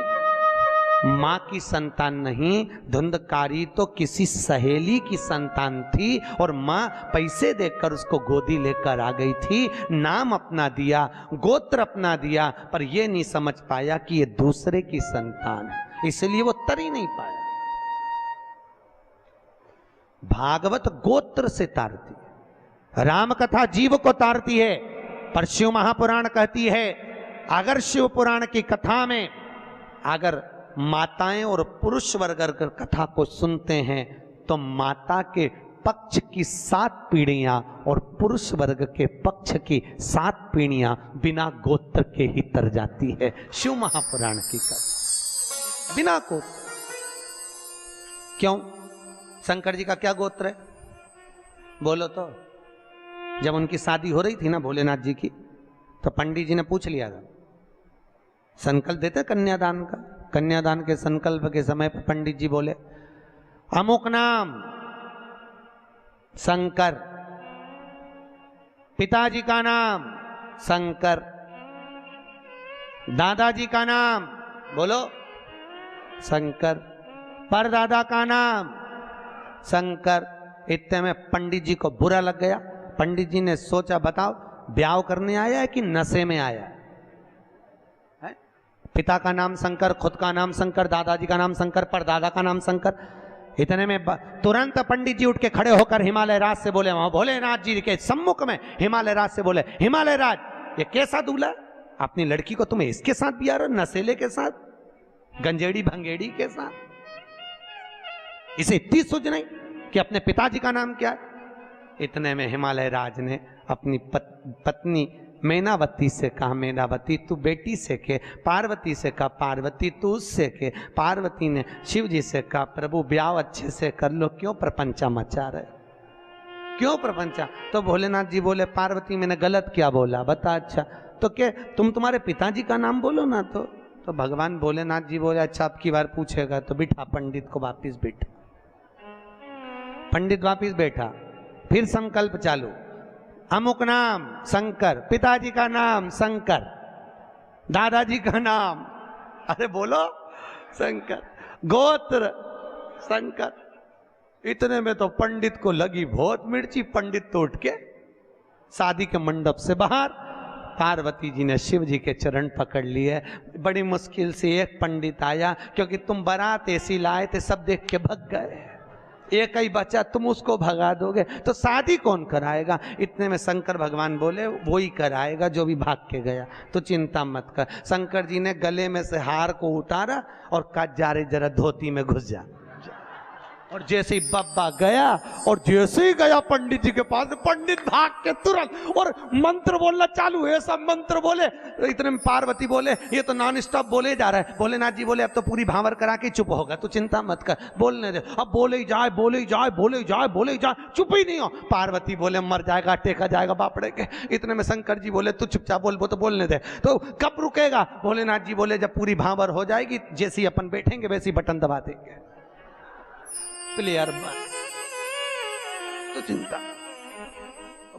मां की संतान नहीं, धुंधकारी तो किसी सहेली की संतान थी और मां पैसे देकर उसको गोदी लेकर आ गई थी, नाम अपना दिया, गोत्र अपना दिया, पर यह नहीं समझ पाया कि ये दूसरे की संतान है, इसलिए वो तर ही नहीं पाया। भागवत गोत्र से तारती है, राम कथा जीव को तारती है, पर शिव महापुराण कहती है अगर शिव पुराण की कथा में अगर माताएं और पुरुष वर्ग अगर कथा को सुनते हैं तो माता के पक्ष की 7 पीढ़ियां और पुरुष वर्ग के पक्ष की 7 पीढ़ियां बिना गोत्र के ही तर जाती है। शिव महापुराण की कथा बिना गोत्र। क्यों? शंकर जी का क्या गोत्र है? बोलो तो। जब उनकी शादी हो रही थी ना भोलेनाथ जी की, तो पंडित जी ने पूछ लिया था, संकल्प देते कन्यादान का। कन्यादान के संकल्प के समय पर पंडित जी बोले अमुक नाम शंकर, पिताजी का नाम शंकर, दादाजी का नाम बोलो शंकर, परदादा का नाम शंकर। इतने में पंडित जी को बुरा लग गया। पंडित जी ने सोचा बताओ ब्याह करने आया है कि नशे में आया है? पिता का नाम शंकर, खुद का नाम शंकर, दादाजी का नाम शंकर, परदादा का नाम शंकर। इतने में तुरंत पंडित जी उठ के खड़े होकर हिमालय राज से बोले, वहां भोलेनाथ जी के सम्मुख में हिमालय राज से बोले, हिमालय राज, ये कैसा दूल्हा, अपनी लड़की को तुम्हें इसके साथ बिया रहे हो, नशेले के साथ, गंजेड़ी भंगेड़ी के साथ? इसे इतनी सूझ नहीं कि अपने पिताजी का नाम क्या है? इतने में हिमालय राज ने अपनी पत्नी मैनावती से कहा, मैनावती तू बेटी से के, पार्वती से कहा, पार्वती तू उससे के। पार्वती ने शिव जी से कहा, प्रभु ब्याह अच्छे से कर लो, क्यों प्रपंचा मचा रहे, क्यों प्रपंचा? तो भोलेनाथ जी बोले, पार्वती मैंने गलत क्या बोला बता? अच्छा तो क्या तुम तुम्हारे पिताजी का नाम बोलो ना। तो भगवान भोलेनाथ जी बोले, अच्छा अब की बार पूछेगा तो बिठा पंडित को वापिस बैठा। पंडित वापिस बैठा, फिर संकल्प चालू, अमुक नाम शंकर, पिताजी का नाम शंकर, दादाजी का नाम, अरे बोलो शंकर, गोत्र शंकर। इतने में तो पंडित को लगी बहुत मिर्ची। पंडित तो उठ के शादी के मंडप से बाहर, पार्वती जी ने शिव जी के चरण पकड़ लिए। बड़ी मुश्किल से एक पंडित आया, क्योंकि तुम बारात ऐसी लाए थे, सब देख के भग गए, एक ही बच्चा, तुम उसको भगा दोगे तो शादी कौन कराएगा? इतने में शंकर भगवान बोले, वो ही कराएगा जो भी भाग के गया, तो चिंता मत कर। शंकर जी ने गले में से हार को उतारा और कहा, जा रे जरा धोती में घुस जा। और जैसे ही बब्बा गया, और जैसे ही गया पंडित जी के पास, पंडित भाग के तुरंत और मंत्र बोलना चालू है, सब मंत्र बोले। इतने में पार्वती बोले, ये तो नॉन स्टॉप बोले जा रहा है। भोलेनाथ जी बोले, अब तो पूरी भांवर करा के चुप होगा, तू चिंता मत कर, बोलने दे। अब बोले ही जाए, बोले ही जाए, बोले ही जाए, बोले ही जाए, चुप ही नहीं हो। पार्वती बोले, मर जाएगा, टेका जाएगा बापड़े के। इतने में शंकर जी बोले, तू चुपचाप बोल, वो तो बोलने दे। तो कब रुकेगा? भोलेनाथ जी बोले, जब पूरी भांवर हो जाएगी, जैसे ही अपन बैठेंगे वैसे ही बटन दबा देंगे, क्लियर बात, तो चिंता,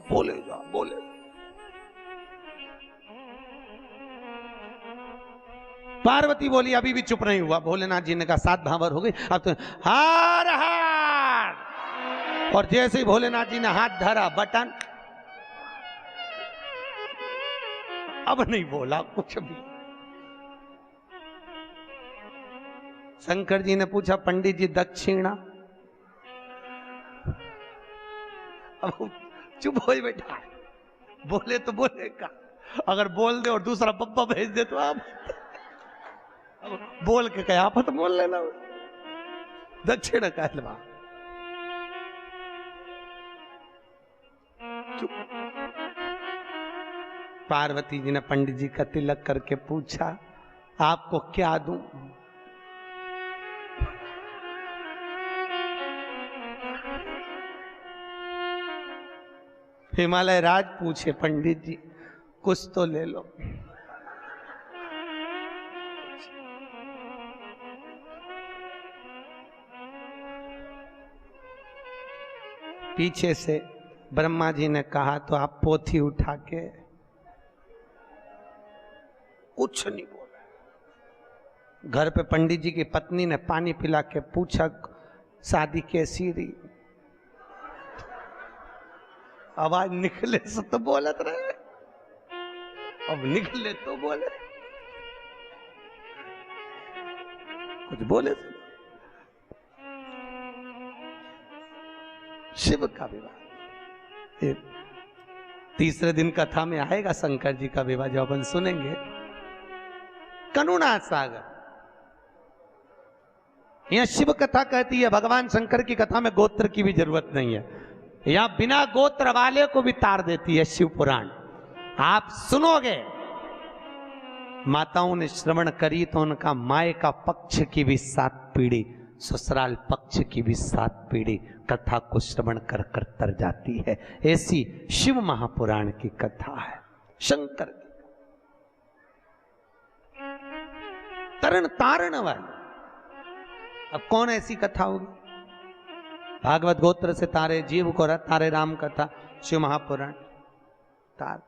बोले जा, बोले। पार्वती बोली, अभी भी चुप नहीं हुआ। भोलेनाथ जी ने कहा, 7 भांवर हो गई, अब तो हार हार। और जैसे ही भोलेनाथ जी ने हाथ धरा, बटन, अब नहीं बोला कुछ भी। शंकर जी ने पूछा, पंडित जी दक्षिणा? अब चुप हो बैठा, बोले तो बोलेगा, अगर बोल दे और दूसरा बब्बा भेज दे तो आप बोल के कहा, आप तो बोल लेना, दक्षिण कहलवा। पार्वती जी ने पंडित जी का तिलक करके पूछा, आपको क्या दूं? हिमालय राज पूछे, पंडित जी कुछ तो ले लो। पीछे से ब्रह्मा जी ने कहा, तो आप पोथी उठा के, कुछ नहीं बोला। घर पे पंडित जी की पत्नी ने पानी पिला के पूछा, शादी कैसी रही? आवाज निकले से तो बोलत रहे, अब निकले तो बोले, कुछ बोले तो। शिव का विवाह तीसरे दिन कथा में आएगा, शंकर जी का विवाह जो अपन सुनेंगे। करुणा सागर, यहां शिव कथा कहती है, भगवान शंकर की कथा में गोत्र की भी जरूरत नहीं है, यहां बिना गोत्र वाले को भी तार देती है शिव पुराण। आप सुनोगे, माताओं ने श्रवण करी तो उनका माए का पक्ष की भी 7 पीढ़ी, ससुराल पक्ष की भी 7 पीढ़ी कथा को श्रवण कर कर तर जाती है। ऐसी शिव महापुराण की कथा है, शंकर की तरण तारण वाली। अब कौन ऐसी कथा होगी? भागवत गोत्र से तारे जीव को तारे राम कथा, शिव महापुराण तार।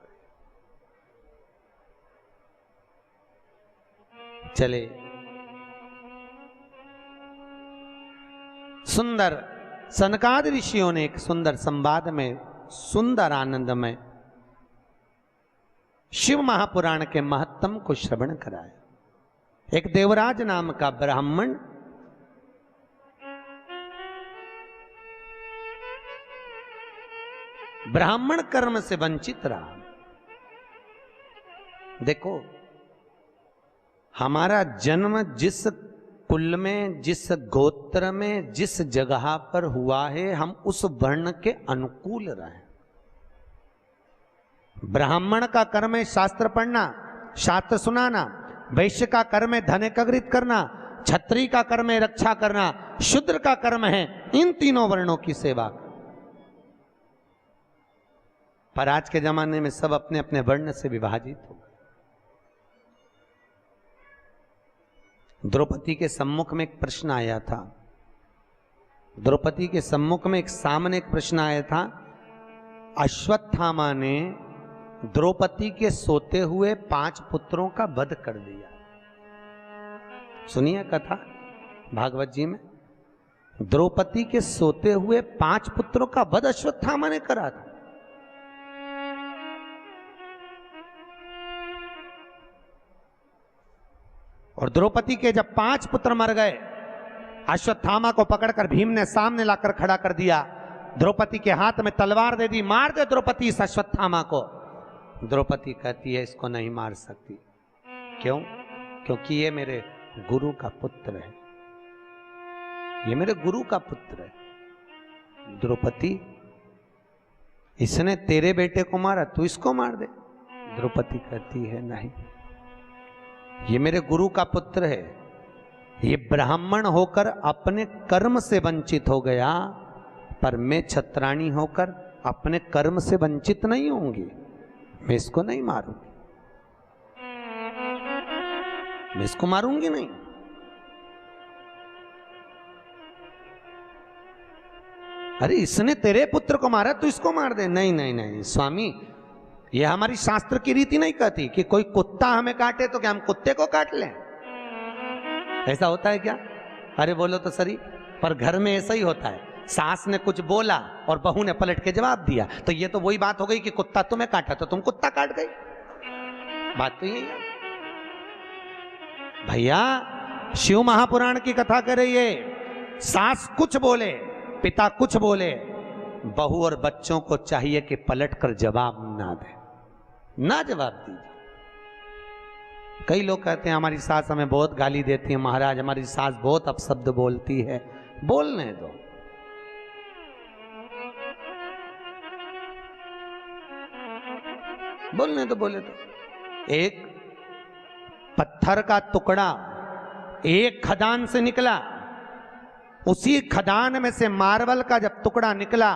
चले सुंदर सनकादि ऋषियों ने एक सुंदर संवाद में, सुंदर आनंद में शिव महापुराण के महत्तम को श्रवण कराया। एक देवराज नाम का ब्राह्मण ब्राह्मण कर्म से वंचित रहा। देखो, हमारा जन्म जिस कुल में, जिस गोत्र में, जिस जगह पर हुआ है, हम उस वर्ण के अनुकूल रहे। ब्राह्मण का कर्म है शास्त्र पढ़ना, शास्त्र सुनाना। वैश्य का कर्म है धन एकत्रित करना। क्षत्रिय का कर्म है रक्षा करना। शूद्र का कर्म है इन तीनों वर्णों की सेवा। पर आज के जमाने में सब अपने अपने वर्ण से विभाजित हो गए। द्रौपदी के सम्मुख में एक प्रश्न आया था। द्रौपदी के सम्मुख में सामने एक प्रश्न आया था। अश्वत्थामा ने द्रौपदी के सोते हुए 5 पुत्रों का वध कर दिया। सुनिए कथा भागवत जी में। द्रौपदी के सोते हुए 5 पुत्रों का वध अश्वत्थामा ने करा था। और द्रौपदी के जब 5 पुत्र मर गए, अश्वत्थामा को पकड़कर भीम ने सामने लाकर खड़ा कर दिया। द्रौपदी के हाथ में तलवार दे दी, मार दे द्रौपदी इस अश्वत्थामा को। द्रौपदी कहती है इसको नहीं मार सकती। क्यों? क्योंकि ये मेरे गुरु का पुत्र है, ये मेरे गुरु का पुत्र है। द्रौपदी, इसने तेरे बेटे को मारा, तू इसको मार दे। द्रौपदी कहती है नहीं, ये मेरे गुरु का पुत्र है। ये ब्राह्मण होकर अपने कर्म से वंचित हो गया, पर मैं छत्राणी होकर अपने कर्म से वंचित नहीं होंगी। मैं इसको नहीं मारूंगी, मैं इसको मारूंगी नहीं। अरे इसने तेरे पुत्र को मारा, तू इसको मार दे। नहीं नहीं नहीं स्वामी, ये हमारी शास्त्र की रीति नहीं कहती कि कोई कुत्ता हमें काटे तो क्या हम कुत्ते को काट लें? ऐसा होता है क्या? अरे बोलो तो सही। पर घर में ऐसा ही होता है। सास ने कुछ बोला और बहू ने पलट के जवाब दिया, तो ये तो वही बात हो गई कि कुत्ता तुम्हें काटा तो तुम कुत्ता काट गई। बात तो यही है भैया। शिव महापुराण की कथा कर रही है। सास कुछ बोले, पिता कुछ बोले, बहू और बच्चों को चाहिए कि पलट कर जवाब ना दे, ना जवाब दीजिए। कई लोग कहते हैं हमारी सास हमें बहुत गाली देती है, महाराज हमारी सास बहुत अपशब्द बोलती है। बोलने दो, बोलने दो, बोले तो। एक पत्थर का टुकड़ा एक खदान से निकला, उसी खदान में से मार्बल का जब टुकड़ा निकला,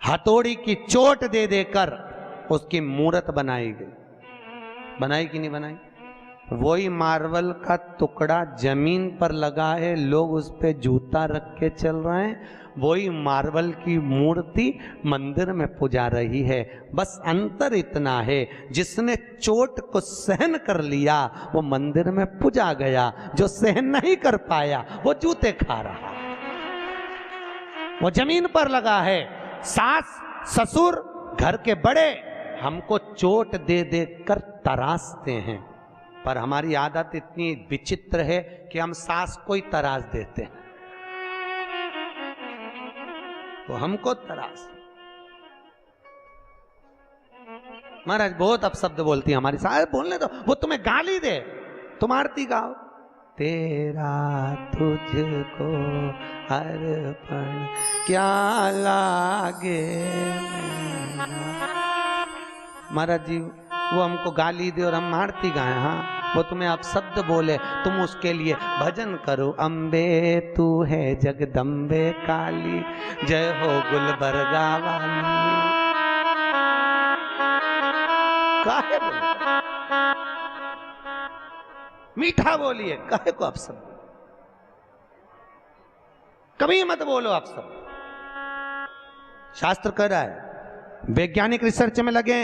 हथौड़ी की चोट दे देकर उसकी मूर्त बनाई गई। बनाई कि नहीं बनाई? वही मार्बल का टुकड़ा जमीन पर लगा है, लोग उस पे जूता रख के चल रहे हैं। वही मार्बल की मूर्ति मंदिर में पूजा रही है। बस अंतर इतना है, जिसने चोट को सहन कर लिया वो मंदिर में पूजा गया, जो सहन नहीं कर पाया वो जूते खा रहा, वो जमीन पर लगा है। सास ससुर घर के बड़े हमको चोट दे दे कर तरासते हैं, पर हमारी आदत इतनी विचित्र है कि हम सास को ही तरास देते हैं, तो हमको तरास। महाराज बहुत अपशब्द बोलती है हमारी सास। बोलने दो, वो तुम्हें गाली दे, तुम आरती गाओ। तेरा तुझको अर्पण क्या लागे। महाराज जी वो हमको गाली दे और हम आरती गाए, हाँ वो तुम्हें अपशब्द बोले, तुम उसके लिए भजन करो। अम्बे तू है जगदम्बे काली, जय हो गुलबर्गा वाली। काहे बोले? मीठा बोलिए, काहे को अपशब्द? कभी मत बोलो अपशब्द। शास्त्र कह रहा है, वैज्ञानिक रिसर्च में लगे।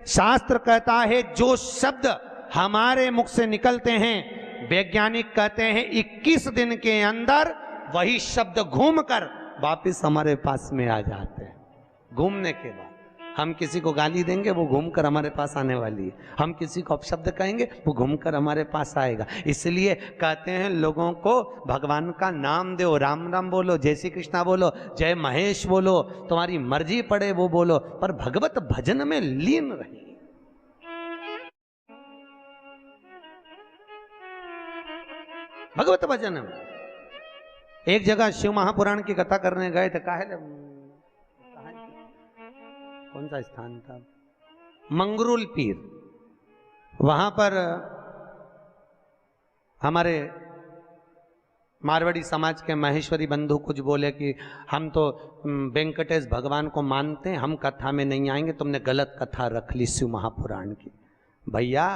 शास्त्र कहता है जो शब्द हमारे मुख से निकलते हैं, वैज्ञानिक कहते हैं 21 दिन के अंदर वही शब्द घूमकर वापस हमारे पास में आ जाते हैं। घूमने के बाद हम किसी को गाली देंगे वो घूमकर हमारे पास आने वाली है, हम किसी को अपशब्द कहेंगे वो घूमकर हमारे पास आएगा। इसलिए कहते हैं लोगों को भगवान का नाम दो, राम राम बोलो, जय श्री कृष्णा बोलो, जय महेश बोलो, तुम्हारी मर्जी पड़े वो बोलो, पर भगवत भजन में लीन रहिए। भगवत भजन में एक जगह शिव महापुराण की कथा करने गए थे, कौन सा स्थान था, मंगरूल पीर। वहां पर हमारे मारवाड़ी समाज के महेश्वरी बंधु कुछ बोले कि हम तो वेंकटेश भगवान को मानते हैं, हम कथा में नहीं आएंगे, तुमने गलत कथा रख ली शिव महापुराण की। भैया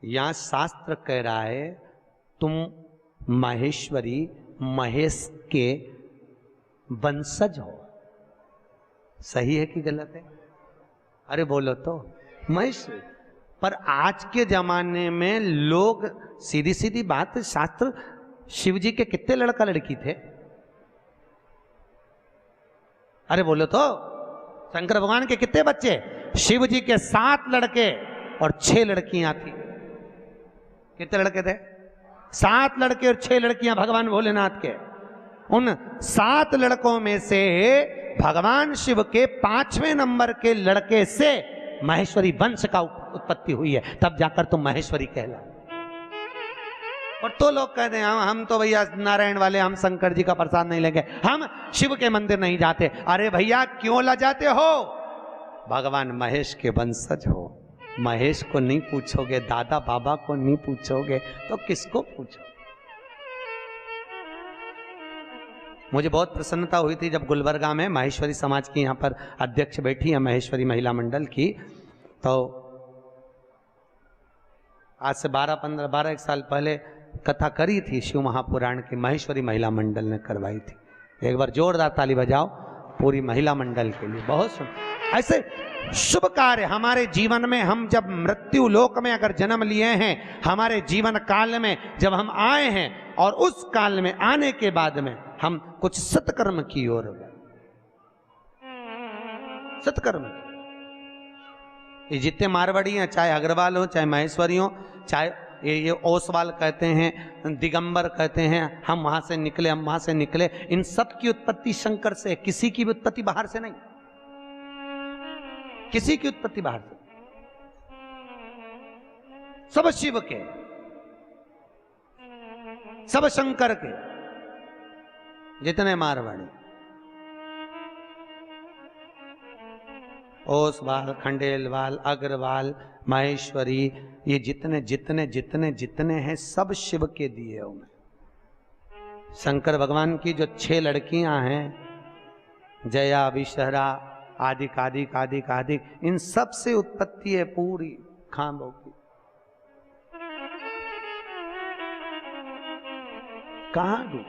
यहां शास्त्र कह रहा है तुम महेश्वरी महेश के वंशज हो, सही है कि गलत है? अरे बोलो तो महेश्वरी। पर आज के जमाने में लोग सीधी सीधी बात, शास्त्र शिव जी के कितने लड़का लड़की थे? अरे बोलो तो शंकर भगवान के कितने बच्चे? शिव जी के 7 लड़के और 6 लड़कियां थी। कितने लड़के थे? 7 लड़के और 6 लड़कियां भगवान भोलेनाथ के। उन 7 लड़कों में से भगवान शिव के 5वें नंबर के लड़के से महेश्वरी वंश का उत्पत्ति हुई है, तब जाकर तुम महेश्वरी कहला। और तो लोग कहते हैं हम तो भैया नारायण वाले, हम शंकर जी का प्रसाद नहीं लेंगे, हम शिव के मंदिर नहीं जाते। अरे भैया क्यों लजाते हो? भगवान महेश के वंशज हो, महेश को नहीं पूछोगे, दादा बाबा को नहीं पूछोगे तो किसको पूछो? मुझे बहुत प्रसन्नता हुई थी जब गुलबर्गा में महेश्वरी समाज की यहाँ पर अध्यक्ष बैठी है, महेश्वरी महिला मंडल की, तो आज से 12 साल पहले कथा करी थी शिव महापुराण की, महेश्वरी महिला मंडल ने करवाई थी। एक बार जोरदार ताली बजाओ पूरी महिला मंडल के लिए। बहुत सुंदर ऐसे शुभ कार्य हमारे जीवन में, हम जब मृत्यु लोक में अगर जन्म लिए हैं, हमारे जीवन काल में जब हम आए हैं और उस काल में आने के बाद में हम कुछ सत्कर्म की ओर गए, सत्कर्म। ये जितने मारवाड़ी हैं, चाहे अग्रवाल हो, चाहे महेश्वरी हो, चाहे ये ओसवाल कहते हैं, दिगंबर कहते हैं, हम वहां से निकले, हम वहां से निकले, इन सब की उत्पत्ति शंकर से, किसी की भी उत्पत्ति बाहर से नहीं, किसी की उत्पत्ति बाहर से, सब शिव के, सब शंकर के, जितने मारवाड़ी, ओसवाल, खंडेलवाल, अग्रवाल, महेश्वरी, ये जितने जितने जितने जितने हैं सब शिव के दिए हुए। शंकर भगवान की जो 6 लड़कियां हैं, जया, विषहरा, आदिक आदिक आदिक आदिक, इन सब से उत्पत्ति है पूरी खांबों की। कहां डूब?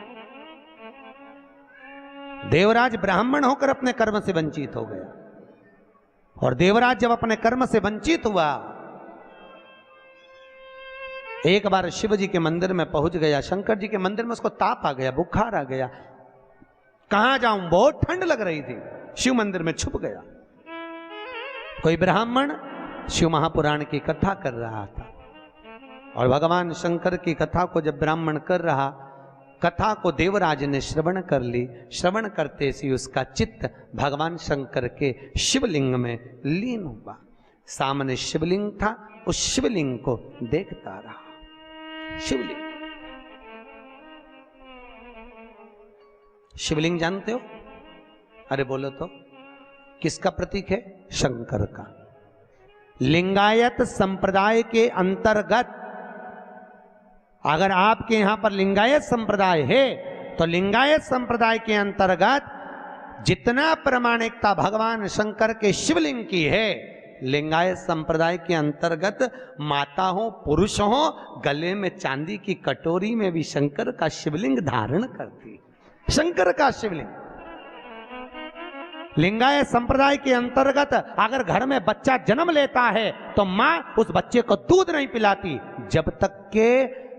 देवराज ब्राह्मण होकर अपने कर्म से वंचित हो गया, और देवराज जब अपने कर्म से वंचित हुआ, एक बार शिव जी के मंदिर में पहुंच गया, शंकर जी के मंदिर में उसको ताप आ गया, बुखार आ गया, कहां जाऊं, बहुत ठंड लग रही थी, शिव मंदिर में छुप गया। कोई ब्राह्मण शिव महापुराण की कथा कर रहा था, और भगवान शंकर की कथा को जब ब्राह्मण कर रहा, कथा को देवराज ने श्रवण कर ली। श्रवण करते ही उसका चित्त भगवान शंकर के शिवलिंग में लीन हुआ। सामने शिवलिंग था, उस शिवलिंग को देखता रहा। शिवलिंग, शिवलिंग जानते हो? अरे बोलो तो किसका प्रतीक है? शंकर का। लिंगायत संप्रदाय के अंतर्गत, अगर आपके यहां पर लिंगायत संप्रदाय है तो लिंगायत संप्रदाय के अंतर्गत जितना प्रामाणिकता भगवान शंकर के शिवलिंग की है, लिंगायत संप्रदाय के अंतर्गत माता हो, पुरुष हो, गले में चांदी की कटोरी में भी शंकर का शिवलिंग धारण करती। शंकर का शिवलिंग। लिंगायत संप्रदाय के अंतर्गत अगर घर में बच्चा जन्म लेता है तो मां उस बच्चे को दूध नहीं पिलाती जब तक के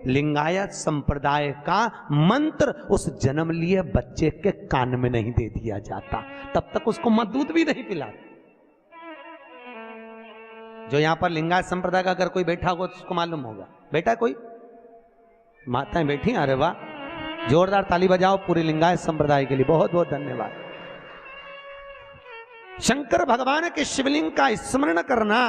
लिंगायत संप्रदाय का मंत्र उस जन्म लिए बच्चे के कान में नहीं दे दिया जाता, तब तक उसको मां दूध भी नहीं पिलाती। जो यहाँ पर लिंगायत संप्रदाय का अगर कोई बैठा होगा तो उसको मालूम होगा। बैठा है कोई? माताएं बैठी हैं? अरे वाह, जोरदार ताली बजाओ पूरी लिंगायत संप्रदाय के लिए, बहुत बहुत धन्यवाद। शंकर भगवान के शिवलिंग का स्मरण करना,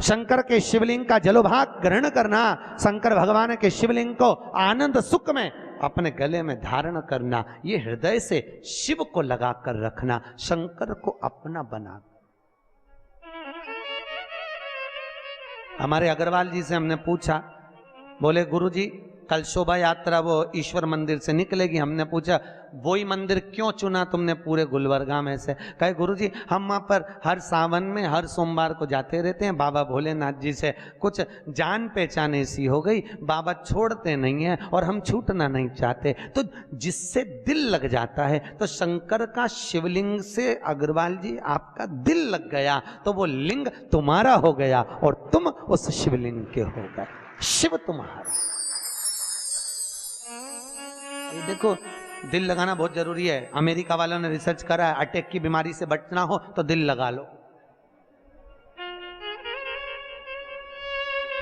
शंकर के शिवलिंग का जलोभाग ग्रहण करना, शंकर भगवान के शिवलिंग को आनंद सुख में अपने गले में धारण करना, ये हृदय से शिव को लगा कर रखना, शंकर को अपना बना। हमारे अग्रवाल जी से हमने पूछा, बोले गुरुजी कल शोभा यात्रा वो ईश्वर मंदिर से निकलेगी। हमने पूछा वही मंदिर क्यों चुना तुमने पूरे गुलबर्गा में से? कहे गुरुजी हम वहाँ पर हर सावन में हर सोमवार को जाते रहते हैं, बाबा भोलेनाथ जी से कुछ जान पहचान ऐसी हो गई, बाबा छोड़ते नहीं हैं और हम छूटना नहीं चाहते, तो जिससे दिल लग जाता है। तो शंकर का शिवलिंग से अग्रवाल जी आपका दिल लग गया तो वो लिंग तुम्हारा हो गया और तुम उस शिवलिंग के हो गए, शिव तुम्हारा। ये देखो दिल लगाना बहुत जरूरी है। अमेरिका वालों ने रिसर्च करा है, अटैक की बीमारी से बचना हो तो दिल लगा लो।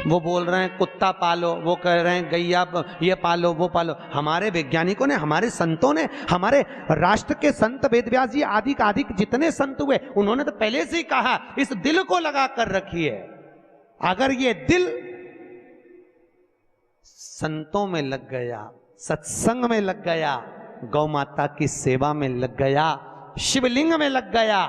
वो बोल रहे हैं कुत्ता पालो, वो कह रहे हैं गैया ये पालो वो पालो। हमारे वैज्ञानिकों ने, हमारे संतों ने, हमारे राष्ट्र के संत वेदव्यास जी आदि का अधिक जितने संत हुए उन्होंने तो पहले से ही कहा इस दिल को लगा कर रखिए। अगर ये दिल संतों में लग गया, सत्संग में लग गया, गौ माता की सेवा में लग गया, शिवलिंग में लग गया,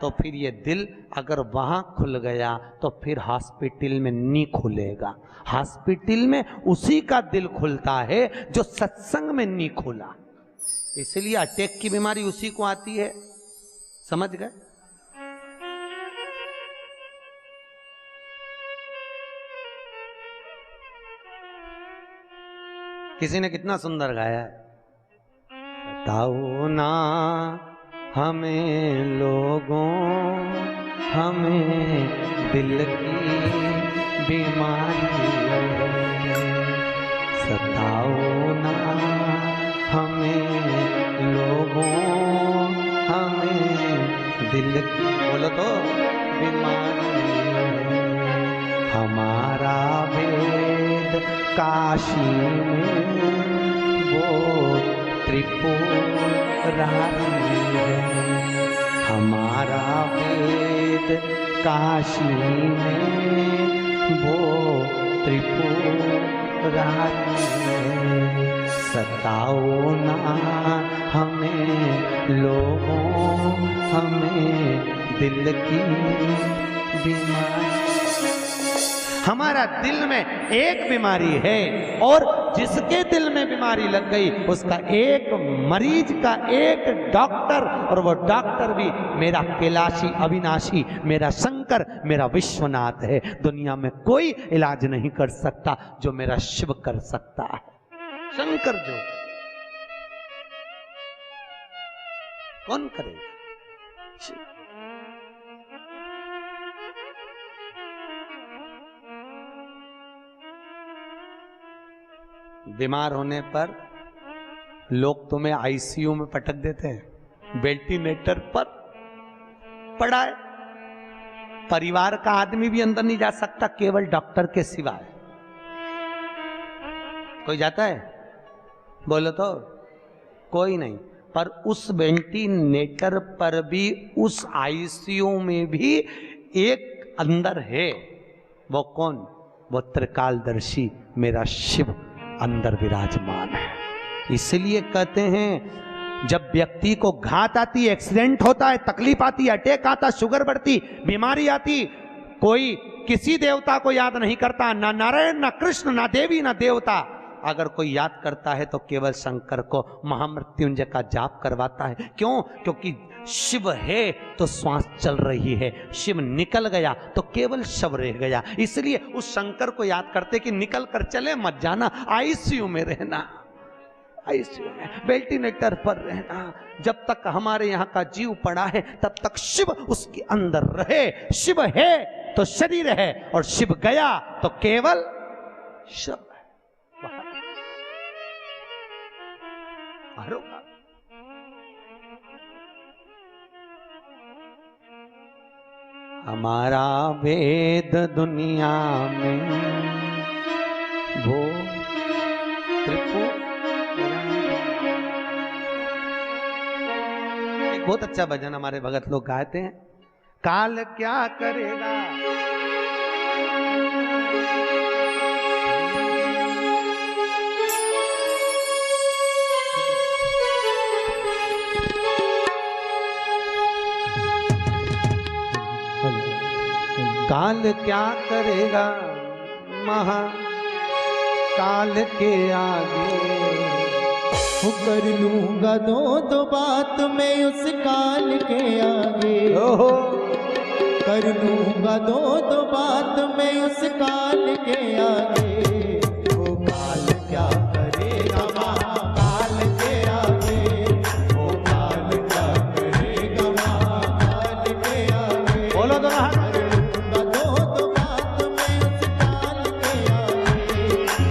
तो फिर ये दिल अगर वहां खुल गया तो फिर हॉस्पिटल में नहीं खुलेगा। हॉस्पिटल में उसी का दिल खुलता है जो सत्संग में नहीं खुला। इसलिए अटैक की बीमारी उसी को आती है, समझ गए? किसी ने कितना सुंदर गाया है, बताओ ना हमें लोगों, हमें दिल की बीमारी सताओ ना हमें लोगों, हमें दिल की, बोलो तो, बीमारी। हमारा वेद काशी में वो त्रिपुरारी है, हमारा वेद काशी में वो त्रिपुरारी है। सताओ ना हमें लोगों, हमें दिल की बीमारी। हमारा दिल में एक बीमारी है और जिसके दिल में बीमारी लग गई उसका एक मरीज का एक डॉक्टर, और वो डॉक्टर भी मेरा कैलाशी अविनाशी, मेरा शंकर, मेरा विश्वनाथ है। दुनिया में कोई इलाज नहीं कर सकता जो मेरा शिव कर सकता है। शंकर जो, कौन करेगा? शिव। बीमार होने पर लोग तुम्हें आईसीयू में पटक देते हैं, वेंटिलेटर पर पड़ा है, परिवार का आदमी भी अंदर नहीं जा सकता केवल डॉक्टर के सिवाय। कोई जाता है? बोलो तो, कोई नहीं। पर उस वेंटिलेटर पर भी, उस आईसीयू में भी एक अंदर है। वो कौन? वो त्रिकालदर्शी मेरा शिव अंदर विराजमान है। इसलिए कहते हैं जब व्यक्ति को घात आती, एक्सीडेंट होता है, तकलीफ आती है, अटैक आता, शुगर बढ़ती, बीमारी आती, कोई किसी देवता को याद नहीं करता, ना नारायण, ना कृष्ण, ना देवी, ना देवता। अगर कोई याद करता है तो केवल शंकर को, महामृत्युंजय का जाप करवाता है। क्यों? क्योंकि शिव है तो श्वास चल रही है, शिव निकल गया तो केवल शव रह गया। इसलिए उस शंकर को याद करते कि निकल कर चले मत जाना, आईसीयू में रहना, आईसीयू में वेंटिलेटर पर रहना। जब तक हमारे यहाँ का जीव पड़ा है तब तक शिव उसके अंदर रहे। शिव है तो शरीर है, और शिव गया तो केवल शव है। बाहर हमारा वेद दुनिया में वो एक बहुत अच्छा भजन हमारे भगत लोग गाते हैं, काल क्या करेगा। काल क्या करेगा महाकाल के आगे, वो कर लूंगा दो बात मैं उस काल के आगे। ओहो कर लूंगा दो बात मैं उस काल के आगे। वो काल क्या करेगा महाकाल के आगे। वो काल क्या करेगा महाकाल के आगे। बोलो तो ना।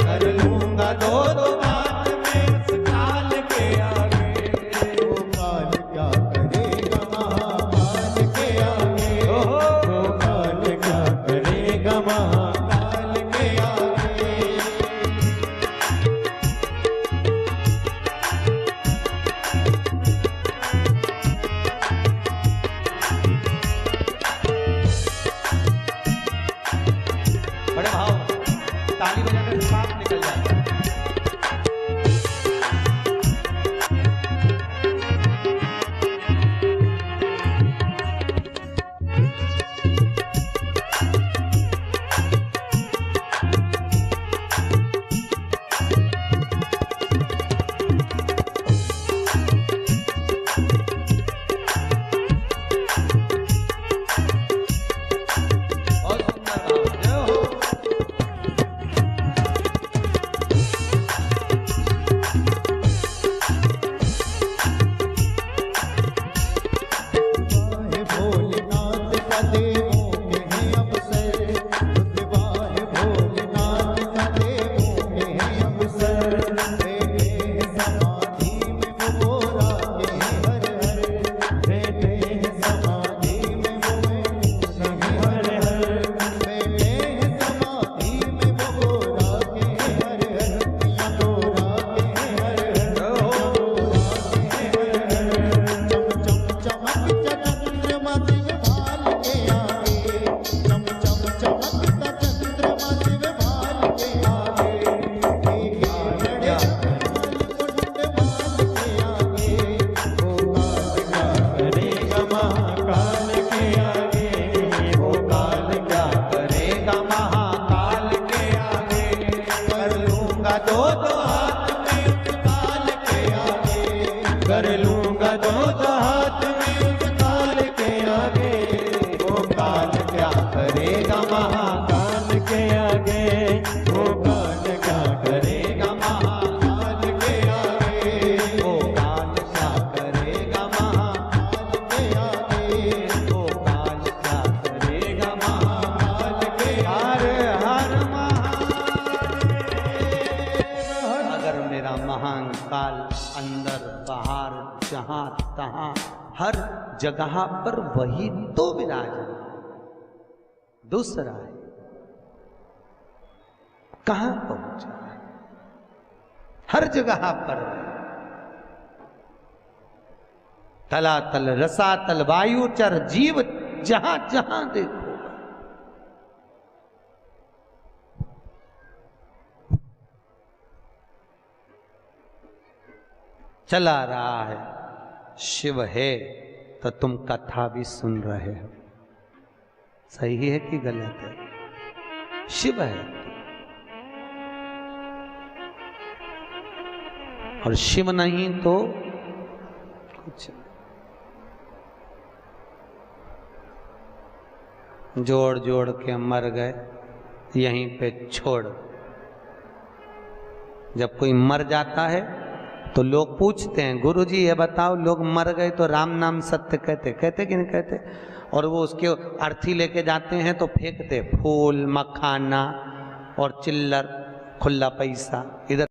कर लूंगा दो बात मैं उस काल के आगे। वो काल क्या करेगा महाकाल के आगे। वो काल क्या करेगा महाकाल के आगे। बड़े भाव ताली बजाकर सांप निकल जाता है। बहुत सुंदर भाव, जय हो। वाहे भोलेनाथ का देवों के हैं अवसर। वाहे भोलेनाथ का देवों के हैं अवसर। बैठे हैं समाधि में वो गोरा के हैं हर हर। बैठे हैं समाधि में वो नहीं हर हर। बैठे हैं समाधि में वो गोरा के हैं हर हर। या गोरा के हैं हर हर। चमचम चमकता चंद्रमा शिव भाल के आगे। चमचम चमकता चंद्रमा शिव भाल के आगे। लड़े कुंड भाल के आगे। वो काल क्या करेगा महाकाल के आगे। वो काल क्या करेगा महाकाल के आगे। कर लूंगा दो हाथ में उस काल के आगे। कर लूंगा दो हाथ में उस काल के आगे। वो काल क्या करेगा महाकाल के आगे। वो काल क्या करेगा महाकाल के आगे। वो काल क्या करेगा महाकाल के आगे। वो काल क्या करेगा महाकाल के आगे। हर महादेव। अगर मेरा महान काल अंदर बाहर जहां तहां हर जगह पर वही तो विराज है, दूसरा है कहां पहुंचा है। हर जगह पर तलातल रसातल वायुचर जीव जहां जहां देखो चला रहा है। शिव है तो तुम कथा भी सुन रहे हो। सही है कि गलत है? शिव है और शिव नहीं तो कुछ नहीं। जोड़ जोड़ के मर गए यहीं पे छोड़। जब कोई मर जाता है तो लोग पूछते हैं गुरुजी ये बताओ लोग मर गए तो राम नाम सत्य कहते कहते कि नहीं कहते। और वो उसके अर्थी लेके जाते हैं तो फेंकते फूल मखाना और चिल्लर खुला पैसा इधर